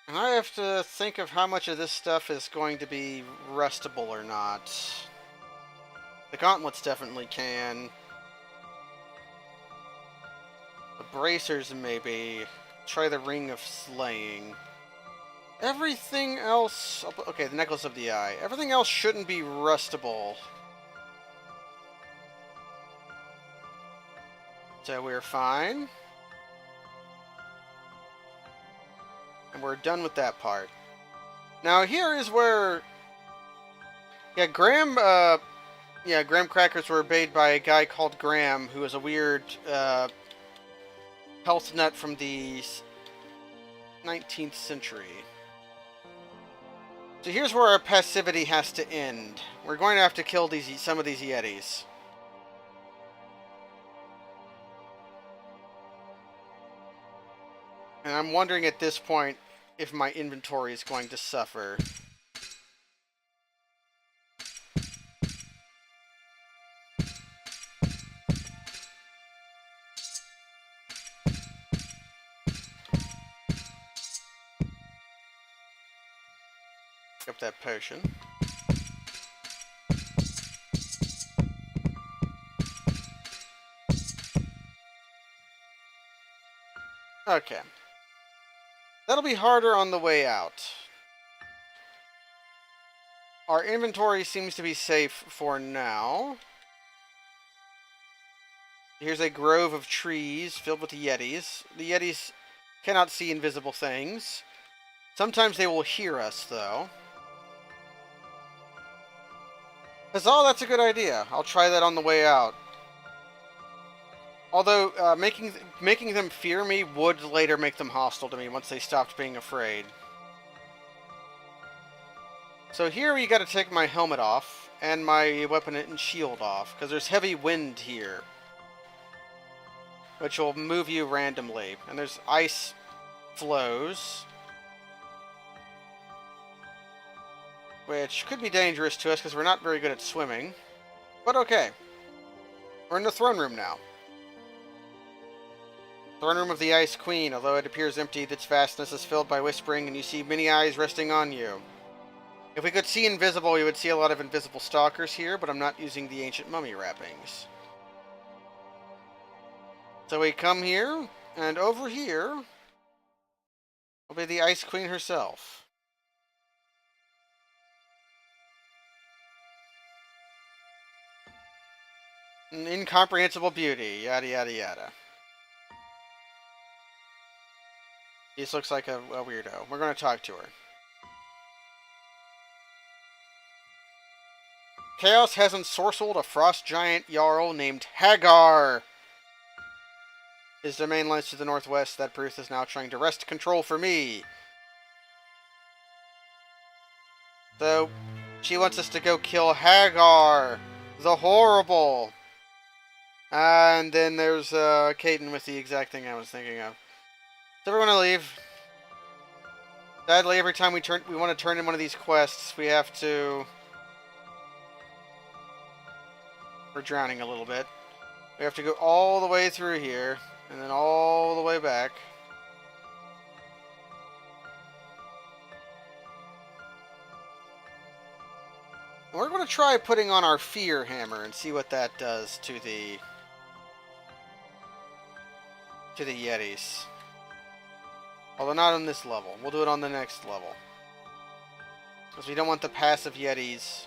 And I have to think of how much of this stuff is going to be rustable or not. The gauntlets definitely can. The bracers maybe. Try the ring of slaying. Everything else... Okay, the necklace of the eye. Everything else shouldn't be rustable. So we're fine. And we're done with that part. Now here is where... Yeah, graham crackers were made by a guy called Graham, who was a weird health nut from the 19th century. So here's where our passivity has to end. We're going to have to kill some of these Yetis. And I'm wondering at this point if my inventory is going to suffer. Pick up that potion. Okay. That'll be harder on the way out. Our inventory seems to be safe for now. Here's a grove of trees filled with the Yetis. The Yetis cannot see invisible things. Sometimes they will hear us, though. Huzzah, that's a good idea. I'll try that on the way out. Although, making them fear me would later make them hostile to me once they stopped being afraid. So here we gotta take my helmet off, and my weapon and shield off, because there's heavy wind here. Which will move you randomly. And there's ice flows. Which could be dangerous to us, because we're not very good at swimming. But okay. We're in the throne room now. Throne room of the Ice Queen. Although it appears empty, its vastness is filled by whispering, and you see many eyes resting on you. If we could see invisible, we would see a lot of invisible stalkers here, but I'm not using the ancient mummy wrappings. So we come here, and over here will be the Ice Queen herself. An incomprehensible beauty, yada yada yada. This looks like a weirdo. We're going to talk to her. Chaos has ensorcelled a frost giant Jarl named Hagar. His domain lies to the northwest. That Bruce is now trying to wrest control for me. So, she wants us to go kill Hagar, the horrible. And then there's Caden with the exact thing I was thinking of. So we're gonna leave. Sadly, every time we want to turn in one of these quests, we have to... We're drowning a little bit. We have to go all the way through here, and then all the way back. We're going to try putting on our fear hammer and see what that does to the Yetis. Although not on this level. We'll do it on the next level. Because we don't want the passive Yetis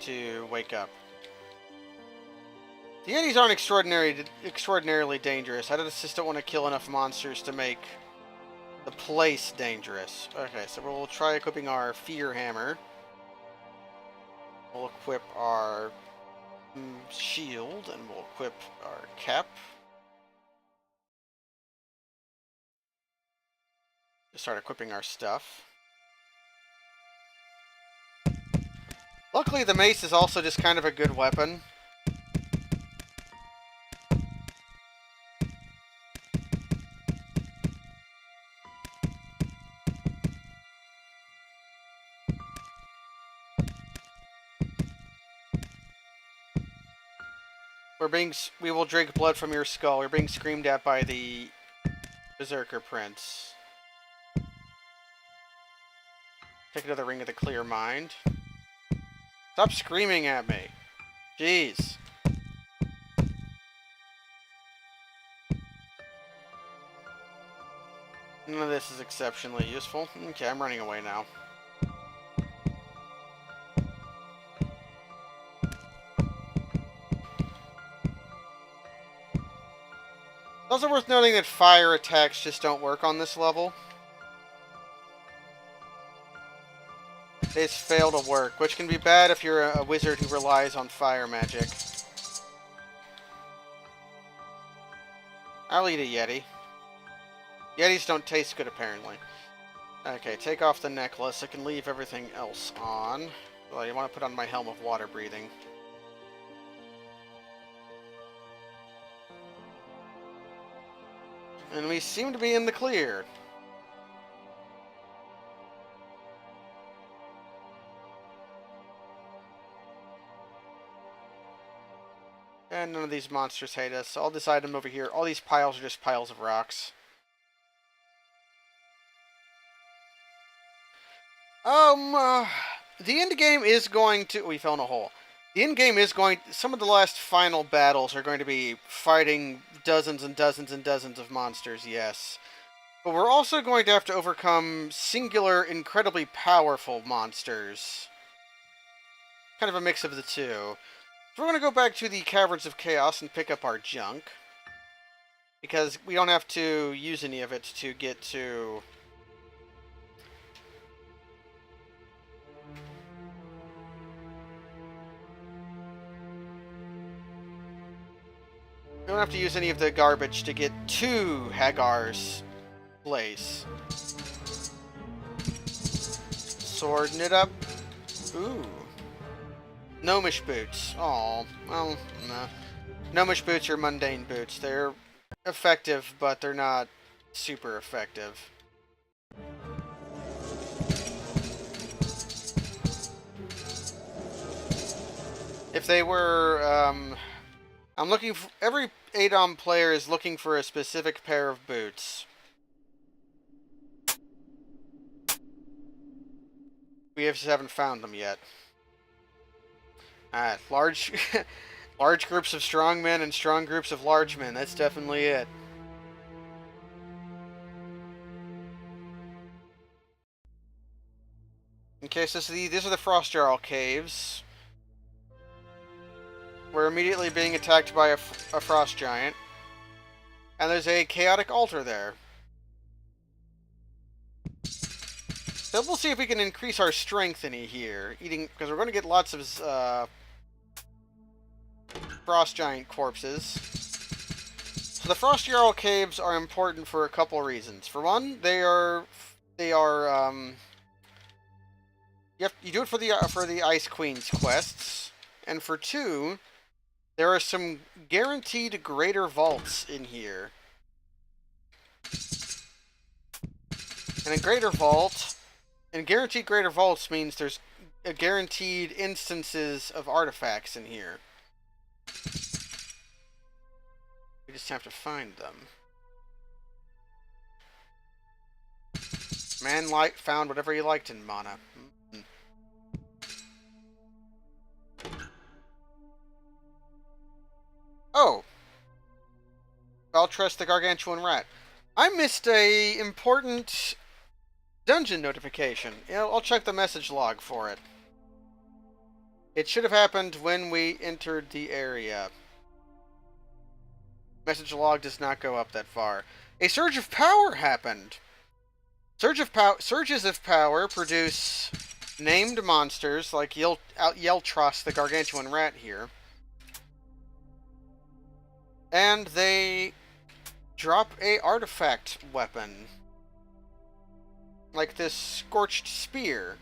to wake up. The Yetis aren't extraordinarily dangerous. I just don't want to kill enough monsters to make the place dangerous. Okay, so we'll try equipping our Fear Hammer. We'll equip our shield, and we'll equip our cap. Start equipping our stuff. Luckily, the mace is also just kind of a good weapon. We will drink blood from your skull. We're being screamed at by the Berserker Prince. Take another Ring of the Clear Mind. Stop screaming at me. Jeez. None of this is exceptionally useful. Okay, I'm running away now. It's also worth noting that fire attacks just don't work on this level. They just fail to work, which can be bad if you're a wizard who relies on fire magic. I'll eat a Yeti. Yetis don't taste good, apparently. Okay, take off the necklace. I can leave everything else on. Well, you want to put on my helm of water breathing. And we seem to be in the clear. And none of these monsters hate us. So all this item over here, all these piles are just piles of rocks. The end game is going to... We fell in a hole. The end game is going... Some of the last final battles are going to be fighting dozens and dozens and dozens of monsters, yes. But we're also going to have to overcome singular, incredibly powerful monsters. Kind of a mix of the two. So we're going to go back to the Caverns of Chaos and pick up our junk. Because we don't have to use any of it to get to... We don't have to use any of the garbage to get to Hagar's place. Swording it up. Ooh. Gnomish boots. Aw. Well, nah. Gnomish boots are mundane boots. They're effective, but they're not super effective. If they were, I'm looking for... Every ADOM player is looking for a specific pair of boots. We just haven't found them yet. Large... large groups of strong men and strong groups of large men. That's definitely it. Okay, so these are the Frost Jarl Caves. We're immediately being attacked by a frost giant. And there's a chaotic altar there. So we'll see if we can increase our strength in here. Because we're going to get lots of frost giant corpses. So the Frost Jarl Caves are important for a couple reasons. For one, you do it for the Ice Queen's quests. And for two, there are some guaranteed greater vaults in here. And guaranteed greater vaults means there's a guaranteed instances of artifacts in here. We just have to find them. Man found whatever he liked in Mana. Oh! I'll trust the Gargantuan Rat. I missed a important dungeon notification. I'll check the message log for it. It should have happened when we entered the area. Message log does not go up that far. A surge of power happened. Surges of power produce named monsters like Yeltros, the gargantuan rat here. And they drop a artifact weapon. Like this Scorched Spear,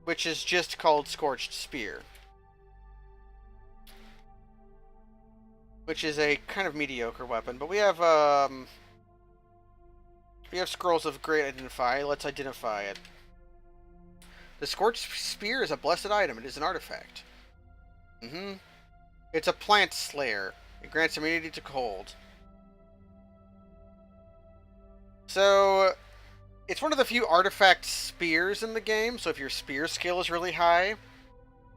which is just called Scorched Spear. Which is a kind of mediocre weapon, but we have scrolls of great identify. Let's identify it. The Scorched Spear is a blessed item. It is an artifact. It's a plant slayer. It grants immunity to cold. So, it's one of the few artifact spears in the game, so if your spear skill is really high,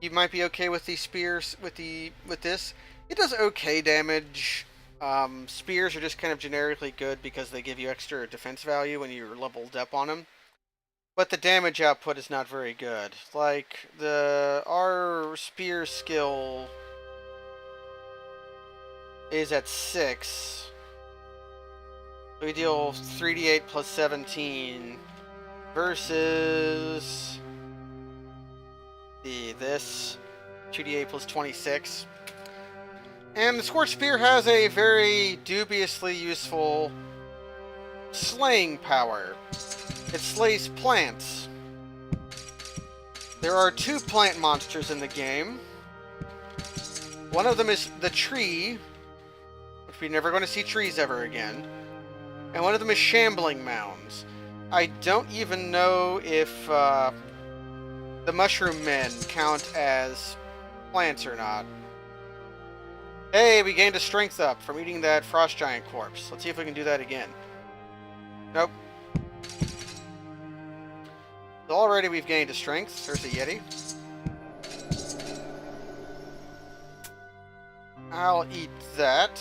you might be okay with these spears, with this. It does okay damage. Spears are just kind of generically good because they give you extra defense value when you're leveled up on them. But the damage output is not very good. Like, our spear skill is at 6. We deal 3d8 plus 17 versus this 2d8 plus 26. And the Scorched Spear has a very dubiously useful slaying power. It slays plants. There are 2 plant monsters in the game. One of them is the tree, which we're never going to see trees ever again. And one of them is shambling mounds. I don't even know if the mushroom men count as plants or not. Hey, we gained a strength up from eating that frost giant corpse. Let's see if we can do that again. Nope. So already we've gained a strength. There's a Yeti. I'll eat that.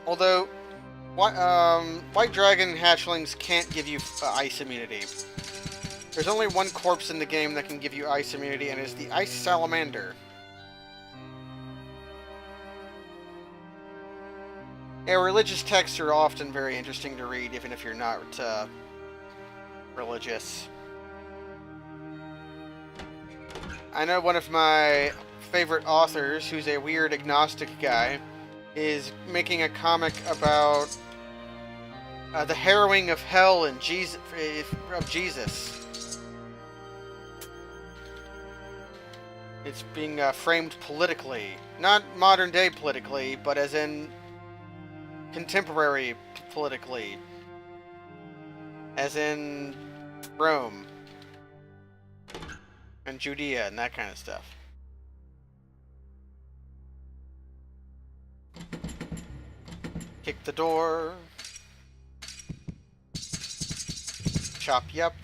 Although, white dragon hatchlings can't give you ice immunity. There's only one corpse in the game that can give you ice immunity, and it's the ice salamander. Yeah, religious texts are often very interesting to read, even if you're not religious. I know one of my favorite authors, who's a weird agnostic guy, is making a comic about the harrowing of hell and Jesus. It's being framed politically, not modern day politically, but as in contemporary politically, as in Rome and Judea and that kind of stuff. Kick the door. Chop you up.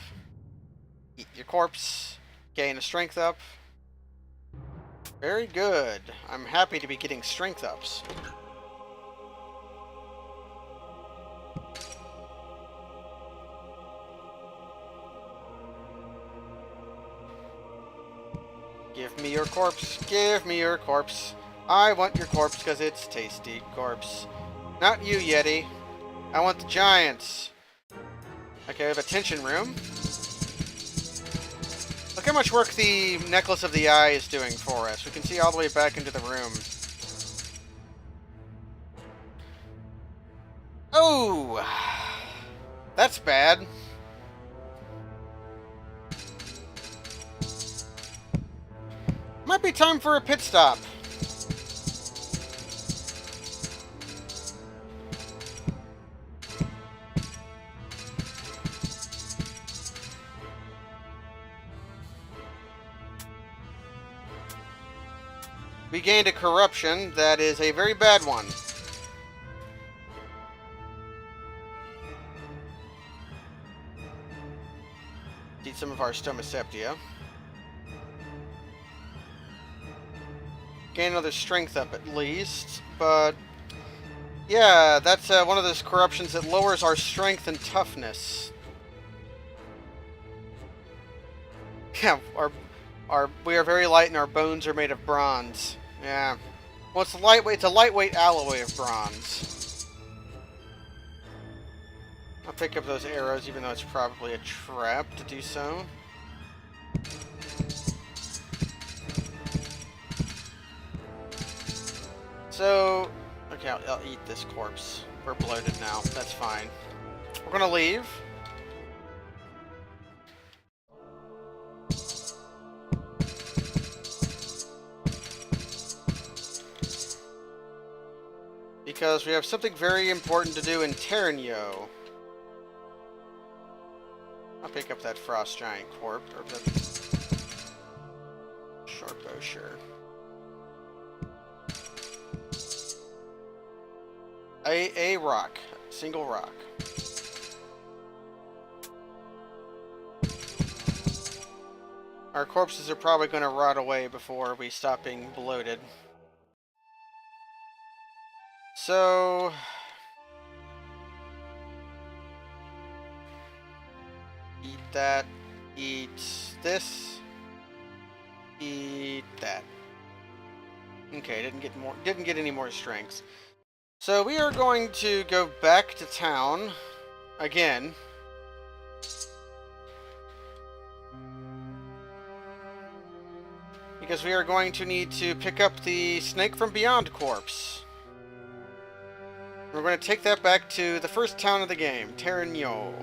Eat your corpse. Gain a strength up. Very good. I'm happy to be getting strength ups. Give me your corpse. Give me your corpse. I want your corpse because it's tasty corpse. Not you, Yeti. I want the giants. Okay, we have a tension room. Look how much work the Necklace of the Eye is doing for us. We can see all the way back into the room. Oh! That's bad. Might be time for a pit stop. We gained a corruption that is a very bad one. Eat some of our Stomaceptia. Gain another strength up at least, but yeah, that's one of those corruptions that lowers our strength and toughness. Yeah, we are very light and our bones are made of bronze. Yeah. Well, it's lightweight. It's a lightweight alloy of bronze. I'll pick up those arrows, even though it's probably a trap to do so. So, okay, I'll eat this corpse. We're bloated now. That's fine. We're gonna leave. Because we have something very important to do in Terranio. I'll pick up that frost giant corpse, or the short bow, sure. A rock. Single rock. Our corpses are probably going to rot away before we stop being bloated. So... eat that. Eat this. Eat that. Okay, didn't get any more strengths. So we are going to go back to town again. Because we are going to need to pick up the Snake from Beyond corpse. We're going to take that back to the first town of the game, Terranio.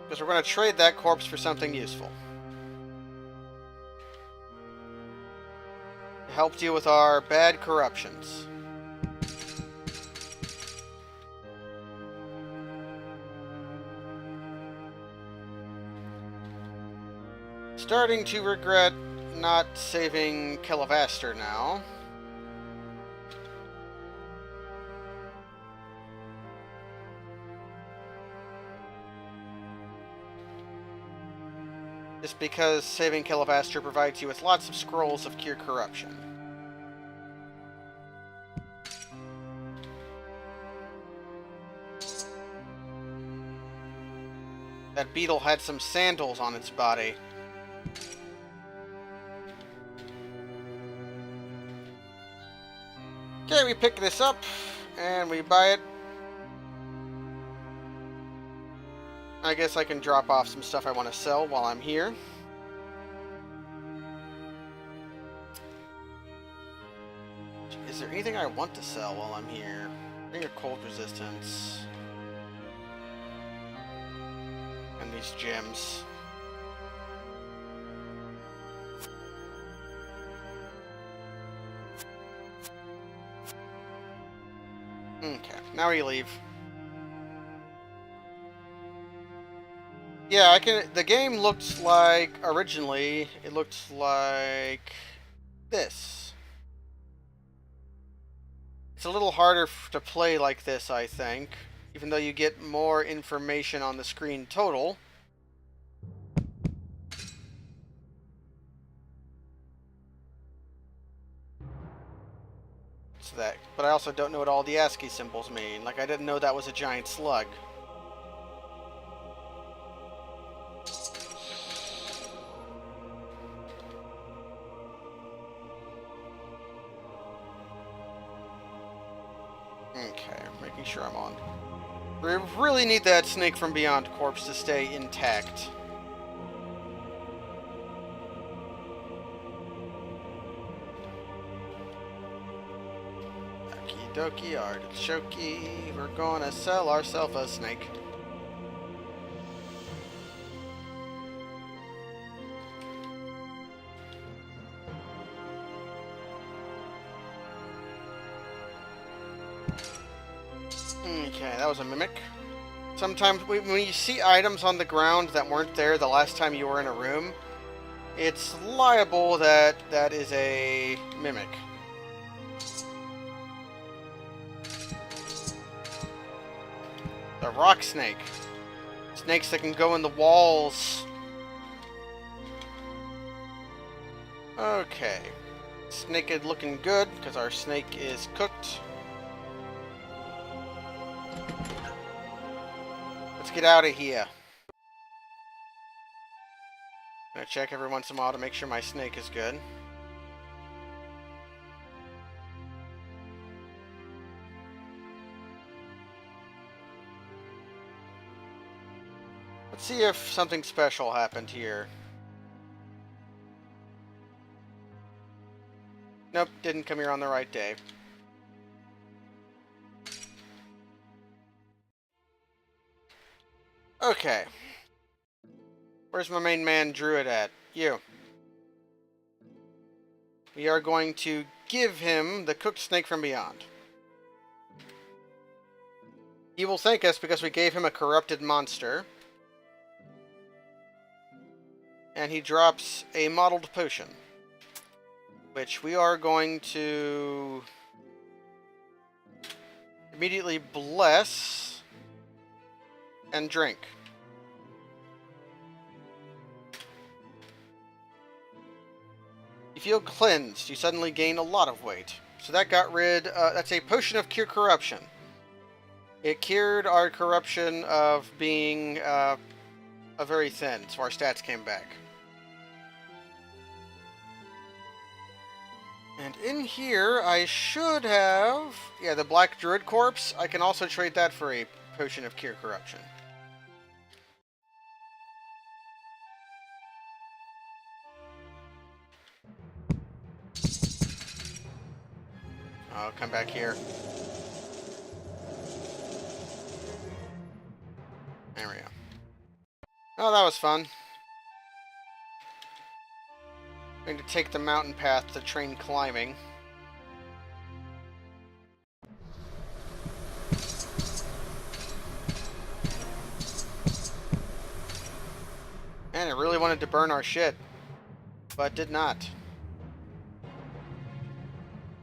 Because we're going to trade that corpse for something useful. To help deal with our bad corruptions. Starting to regret not saving Kelavaster now. Just because saving Kelavaster provides you with lots of scrolls of Cure Corruption. That beetle had some sandals on its body. Okay, we pick this up, and we buy it. I guess I can drop off some stuff I want to sell while I'm here. Is there anything I want to sell while I'm here? Ring of Cold Resistance. And these gems. Okay, now we leave. Yeah, I can. The game looks like originally. It looked like this. It's a little harder to play like this, I think, even though you get more information on the screen total. It's that, but I also don't know what all the ASCII symbols mean. Like, I didn't know that was a giant slug. Okay, making sure I'm on. We really need that Snake from Beyond corpse to stay intact. Okie dokie, artichoke. We're gonna sell ourselves a snake. Okay, that was a mimic. Sometimes when you see items on the ground that weren't there the last time you were in a room, it's liable that that is a mimic. The rock snake. Snakes that can go in the walls. Okay. Snake is looking good because our snake is cooked. Let's get out of here. I'm gonna check every once in a while to make sure my snake is good. Let's see if something special happened here. Nope, didn't come here on the right day. Okay. Where's my main man Druid at? You. We are going to give him the cooked snake from beyond. He will thank us because we gave him a corrupted monster. And he drops a modeled potion, which we are going to immediately bless and drink. You feel cleansed. You suddenly gain a lot of weight. So that got rid... that's a potion of cure corruption. It cured our corruption of being very thin, so our stats came back. And in here, I should have... yeah, the Black Druid Corpse. I can also trade that for a potion of cure corruption. I'll come back here. There we go. Oh, that was fun. I'm going to take the mountain path to train climbing. And it really wanted to burn our shit, but did not.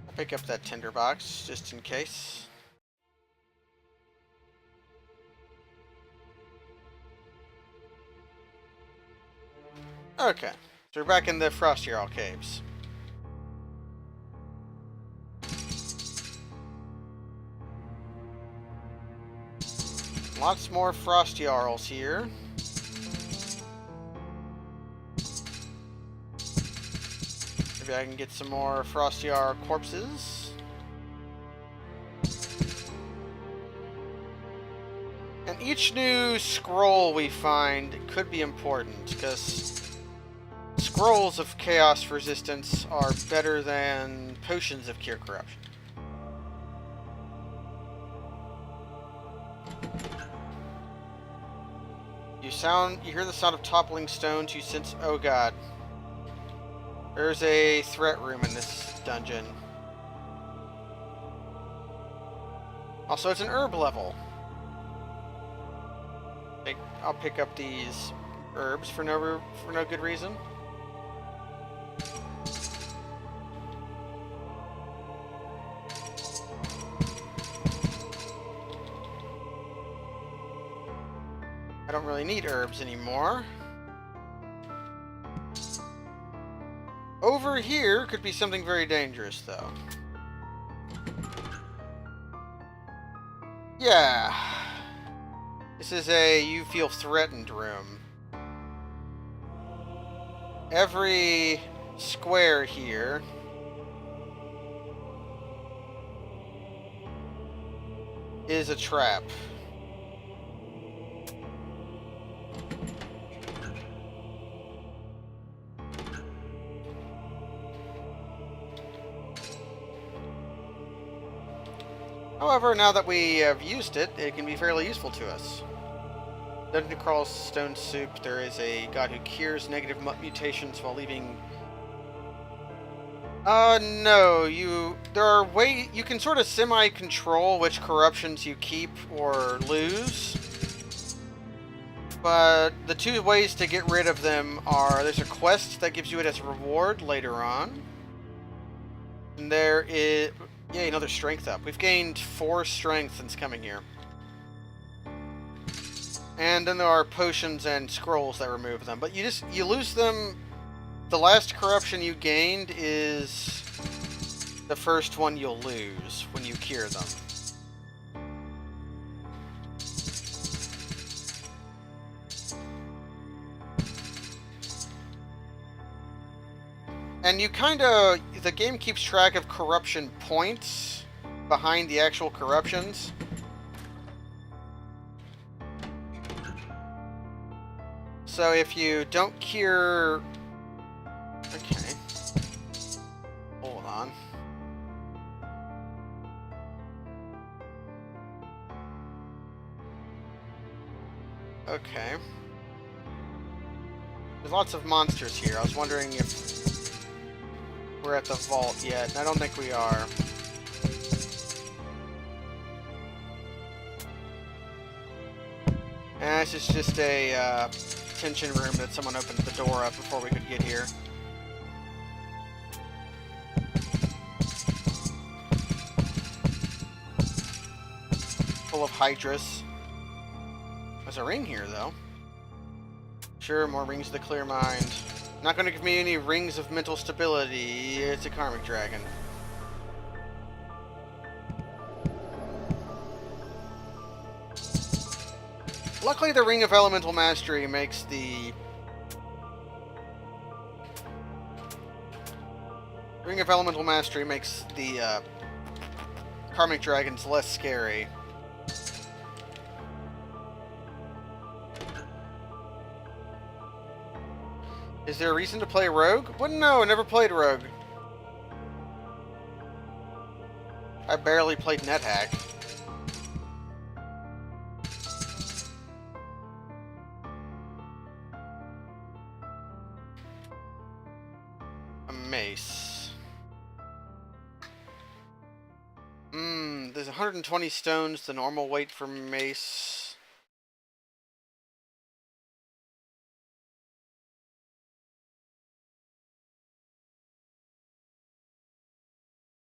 I'll pick up that tinderbox just in case. Okay, so we're back in the Frosty Jarl caves. Lots more Frosty Jarls here. Maybe I can get some more Frosty Jarl corpses. And each new scroll we find could be important, because scrolls of chaos resistance are better than potions of cure corruption. You hear the sound of toppling stones, you sense, oh god. There's a threat room in this dungeon. Also, it's an herb level. I'll pick up these herbs for no good reason. I don't really need herbs anymore. Over here could be something very dangerous, though. Yeah. This is a you feel threatened room. Every square here is a trap. However, now that we have used it, it can be fairly useful to us. Dungeon Crawl Stone Soup, there is a god who cures negative mutations while leaving... no, there are ways... you can sort of semi-control which corruptions you keep or lose. But the two ways to get rid of them are, there's a quest that gives you it as a reward later on. And there is... yay, another strength up. We've gained 4 strength since coming here. And then there are potions and scrolls that remove them. But you lose them. The last corruption you gained is the first one you'll lose when you cure them. And you the game keeps track of corruption points behind the actual corruptions. So if you don't cure... Okay. Hold on. Okay. There's lots of monsters here. I was wondering if we're at the vault yet, and I don't think we are. This is just a detention room that someone opened the door up before we could get here. Full of hydras. There's a ring here, though. Sure, more rings to clear mind. Not going to give me any rings of mental stability. It's a karmic dragon. Luckily, the Ring of Elemental Mastery makes the... Ring of Elemental Mastery makes the karmic dragons less scary. Is there a reason to play Rogue? Well, no, I never played Rogue. I barely played NetHack. A mace. There's 120 stones, the normal weight for mace.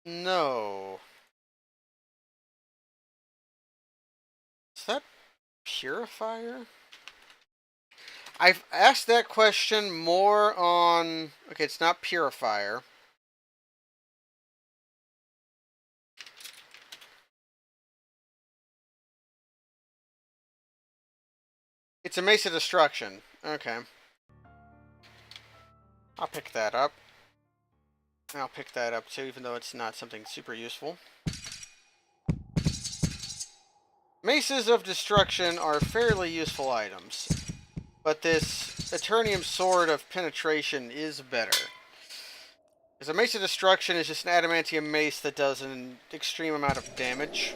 No. Is that Purifier? I've asked that question more on... Okay, it's not Purifier. It's a Mace of Destruction. Okay. I'll pick that up. I'll pick that up too, even though it's not something super useful. Maces of Destruction are fairly useful items, but this Eternium Sword of Penetration is better. Because a Mace of Destruction is just an adamantium mace that does an extreme amount of damage.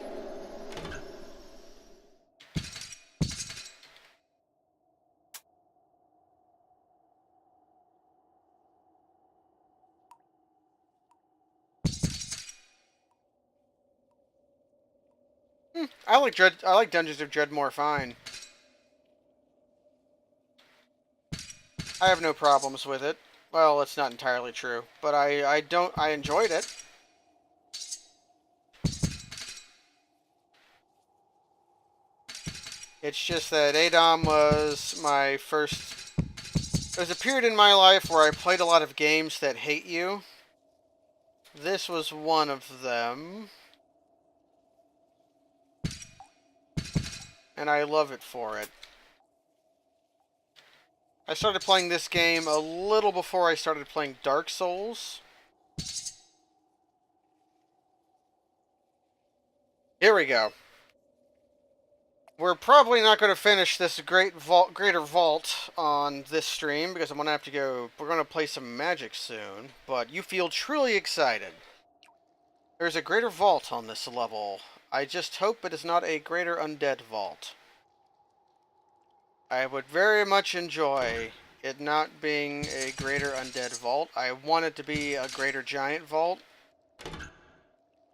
I like Dungeons of Dreadmore fine. I have no problems with it. Well, it's not entirely true, but I enjoyed it. It's just that ADOM was my first... There was a period in my life where I played a lot of games that hate you. This was one of them. And I love it for it. I started playing this game a little before I started playing Dark Souls. Here we go. We're probably not going to finish this greater vault on this stream because I'm going to have to go... We're going to play some Magic soon, but you feel truly excited. There's a greater vault on this level. I just hope it is not a greater undead vault. I would very much enjoy it not being a greater undead vault. I want it to be a greater giant vault.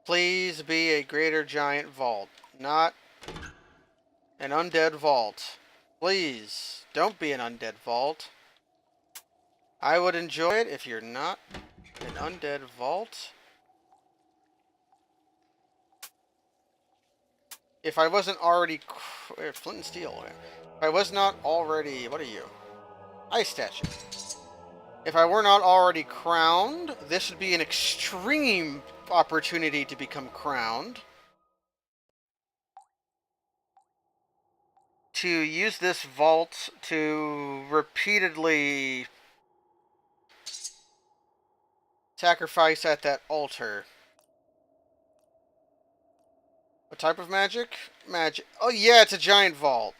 Please be a greater giant vault, not an undead vault. Please, don't be an undead vault. I would enjoy it if you're not an undead vault. If I wasn't already... Flint and steel. If I was not already... What are you? Ice statue. If I were not already crowned, this would be an extreme opportunity to become crowned. To use this vault to repeatedly Sacrifice at that altar. What type of magic? Magic. Oh yeah, it's a giant vault.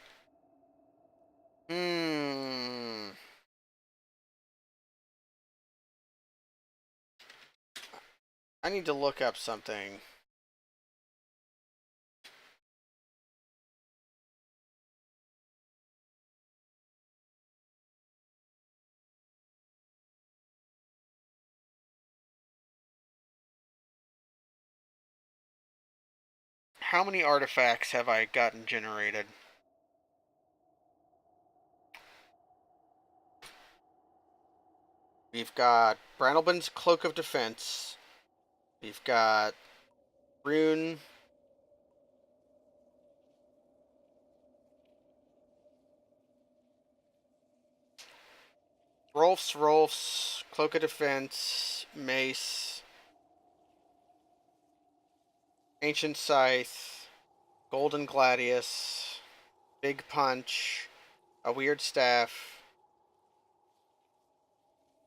Hmm. I need to look up something. How many artifacts have I gotten generated? We've got Brandleban's Cloak of Defense. We've got Rune. Rolf's Cloak of Defense, Mace, Ancient Scythe, Golden Gladius, Big Punch, a Weird Staff,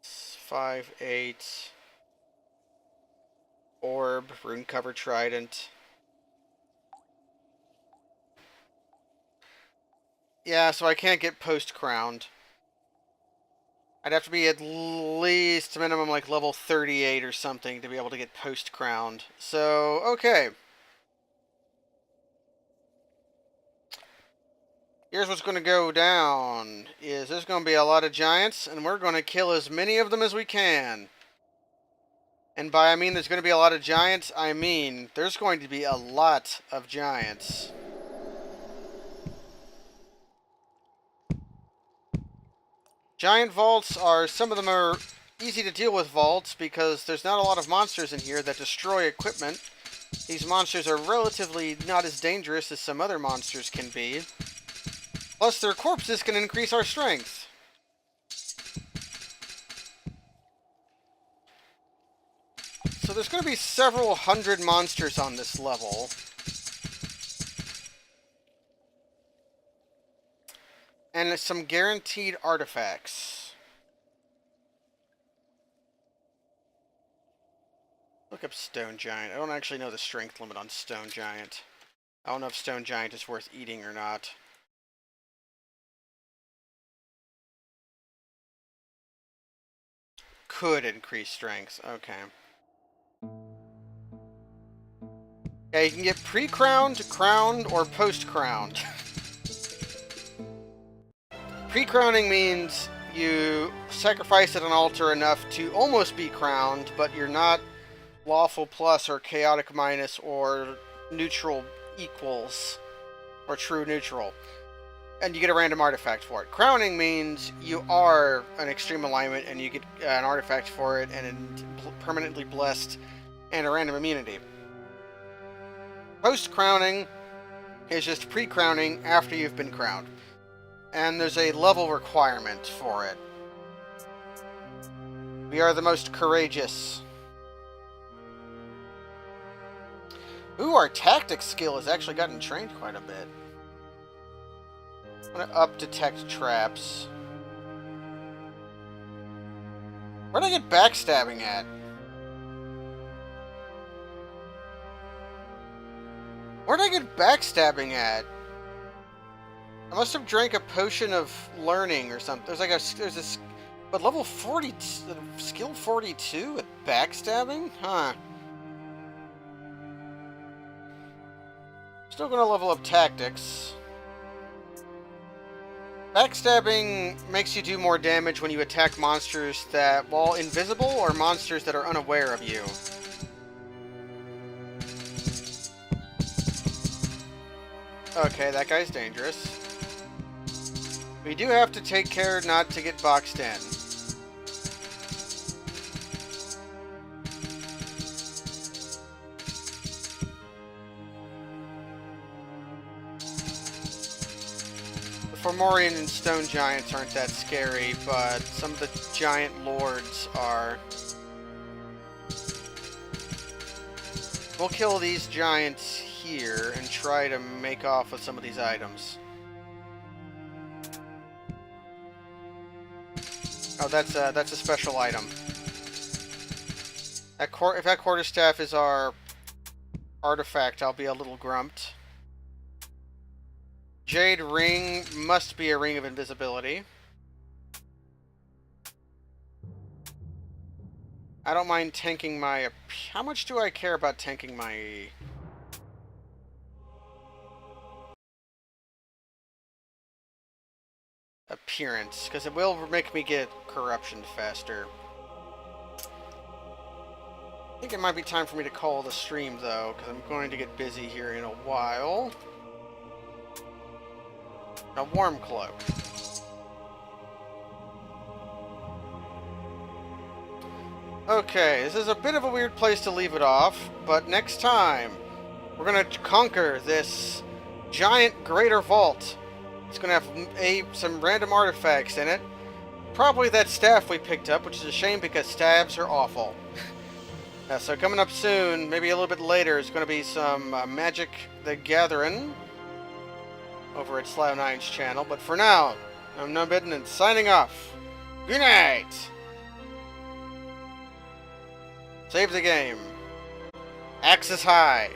5, 8, Orb, Rune Cover Trident. Yeah, so I can't get post-crowned. I'd have to be at least minimum like level 38 or something to be able to get post-crowned. So, okay. Here's what's going to go down. There's going to be a lot of giants, and we're going to kill as many of them as we can. And by I mean there's going to be a lot of giants, I mean there's going to be a lot of giants. Giant vaults are, some of them are easy to deal with vaults because there's not a lot of monsters in here that destroy equipment. These monsters are relatively not as dangerous as some other monsters can be. Plus their corpses can increase our strength. So there's going to be several hundred monsters on this level. And some guaranteed artifacts. Look up Stone Giant. I don't actually know the strength limit on Stone Giant. I don't know if Stone Giant is worth eating or not. Could increase strength. Okay. Yeah, you can get pre-crowned, crowned, or post-crowned. Pre-crowning means you sacrifice at an altar enough to almost be crowned, but you're not lawful plus or chaotic minus or neutral equals or true neutral. And you get a random artifact for it. Crowning means you are an extreme alignment and you get an artifact for it and permanently blessed and a random immunity. Post-crowning is just pre-crowning after you've been crowned. And there's a level requirement for it. We are the most courageous. Ooh, our tactics skill has actually gotten trained quite a bit. I'm gonna up detect traps. Where'd I get backstabbing at? Where'd I get backstabbing at? I must have drank a potion of learning or something. There's a but level 40, skill 42 at backstabbing? Huh. Still gonna level up tactics. Backstabbing makes you do more damage when you attack monsters that, while invisible, or monsters that are unaware of you. Okay, that guy's dangerous. We do have to take care not to get boxed in. The Fomorian and Stone Giants aren't that scary, but some of the giant lords are. We'll kill these giants here and try to make off with some of these items. Oh, that's a special item. If that quarterstaff is our artifact, I'll be a little grumped. Jade ring must be a ring of invisibility. I don't mind tanking my... How much do I care about tanking my... appearance? Because it will make me get corruption faster. I think it might be time for me to call the stream, though, because I'm going to get busy here in a while. A warm cloak. Okay, this is a bit of a weird place to leave it off, but next time, we're going to conquer this giant greater vault. It's going to have some random artifacts in it. Probably that staff we picked up, which is a shame because stabs are awful. So coming up soon, maybe a little bit later, is going to be some Magic the Gathering over at Slow9's channel. But for now, I'm Numbitten and signing off. Good night! Save the game. Axis high.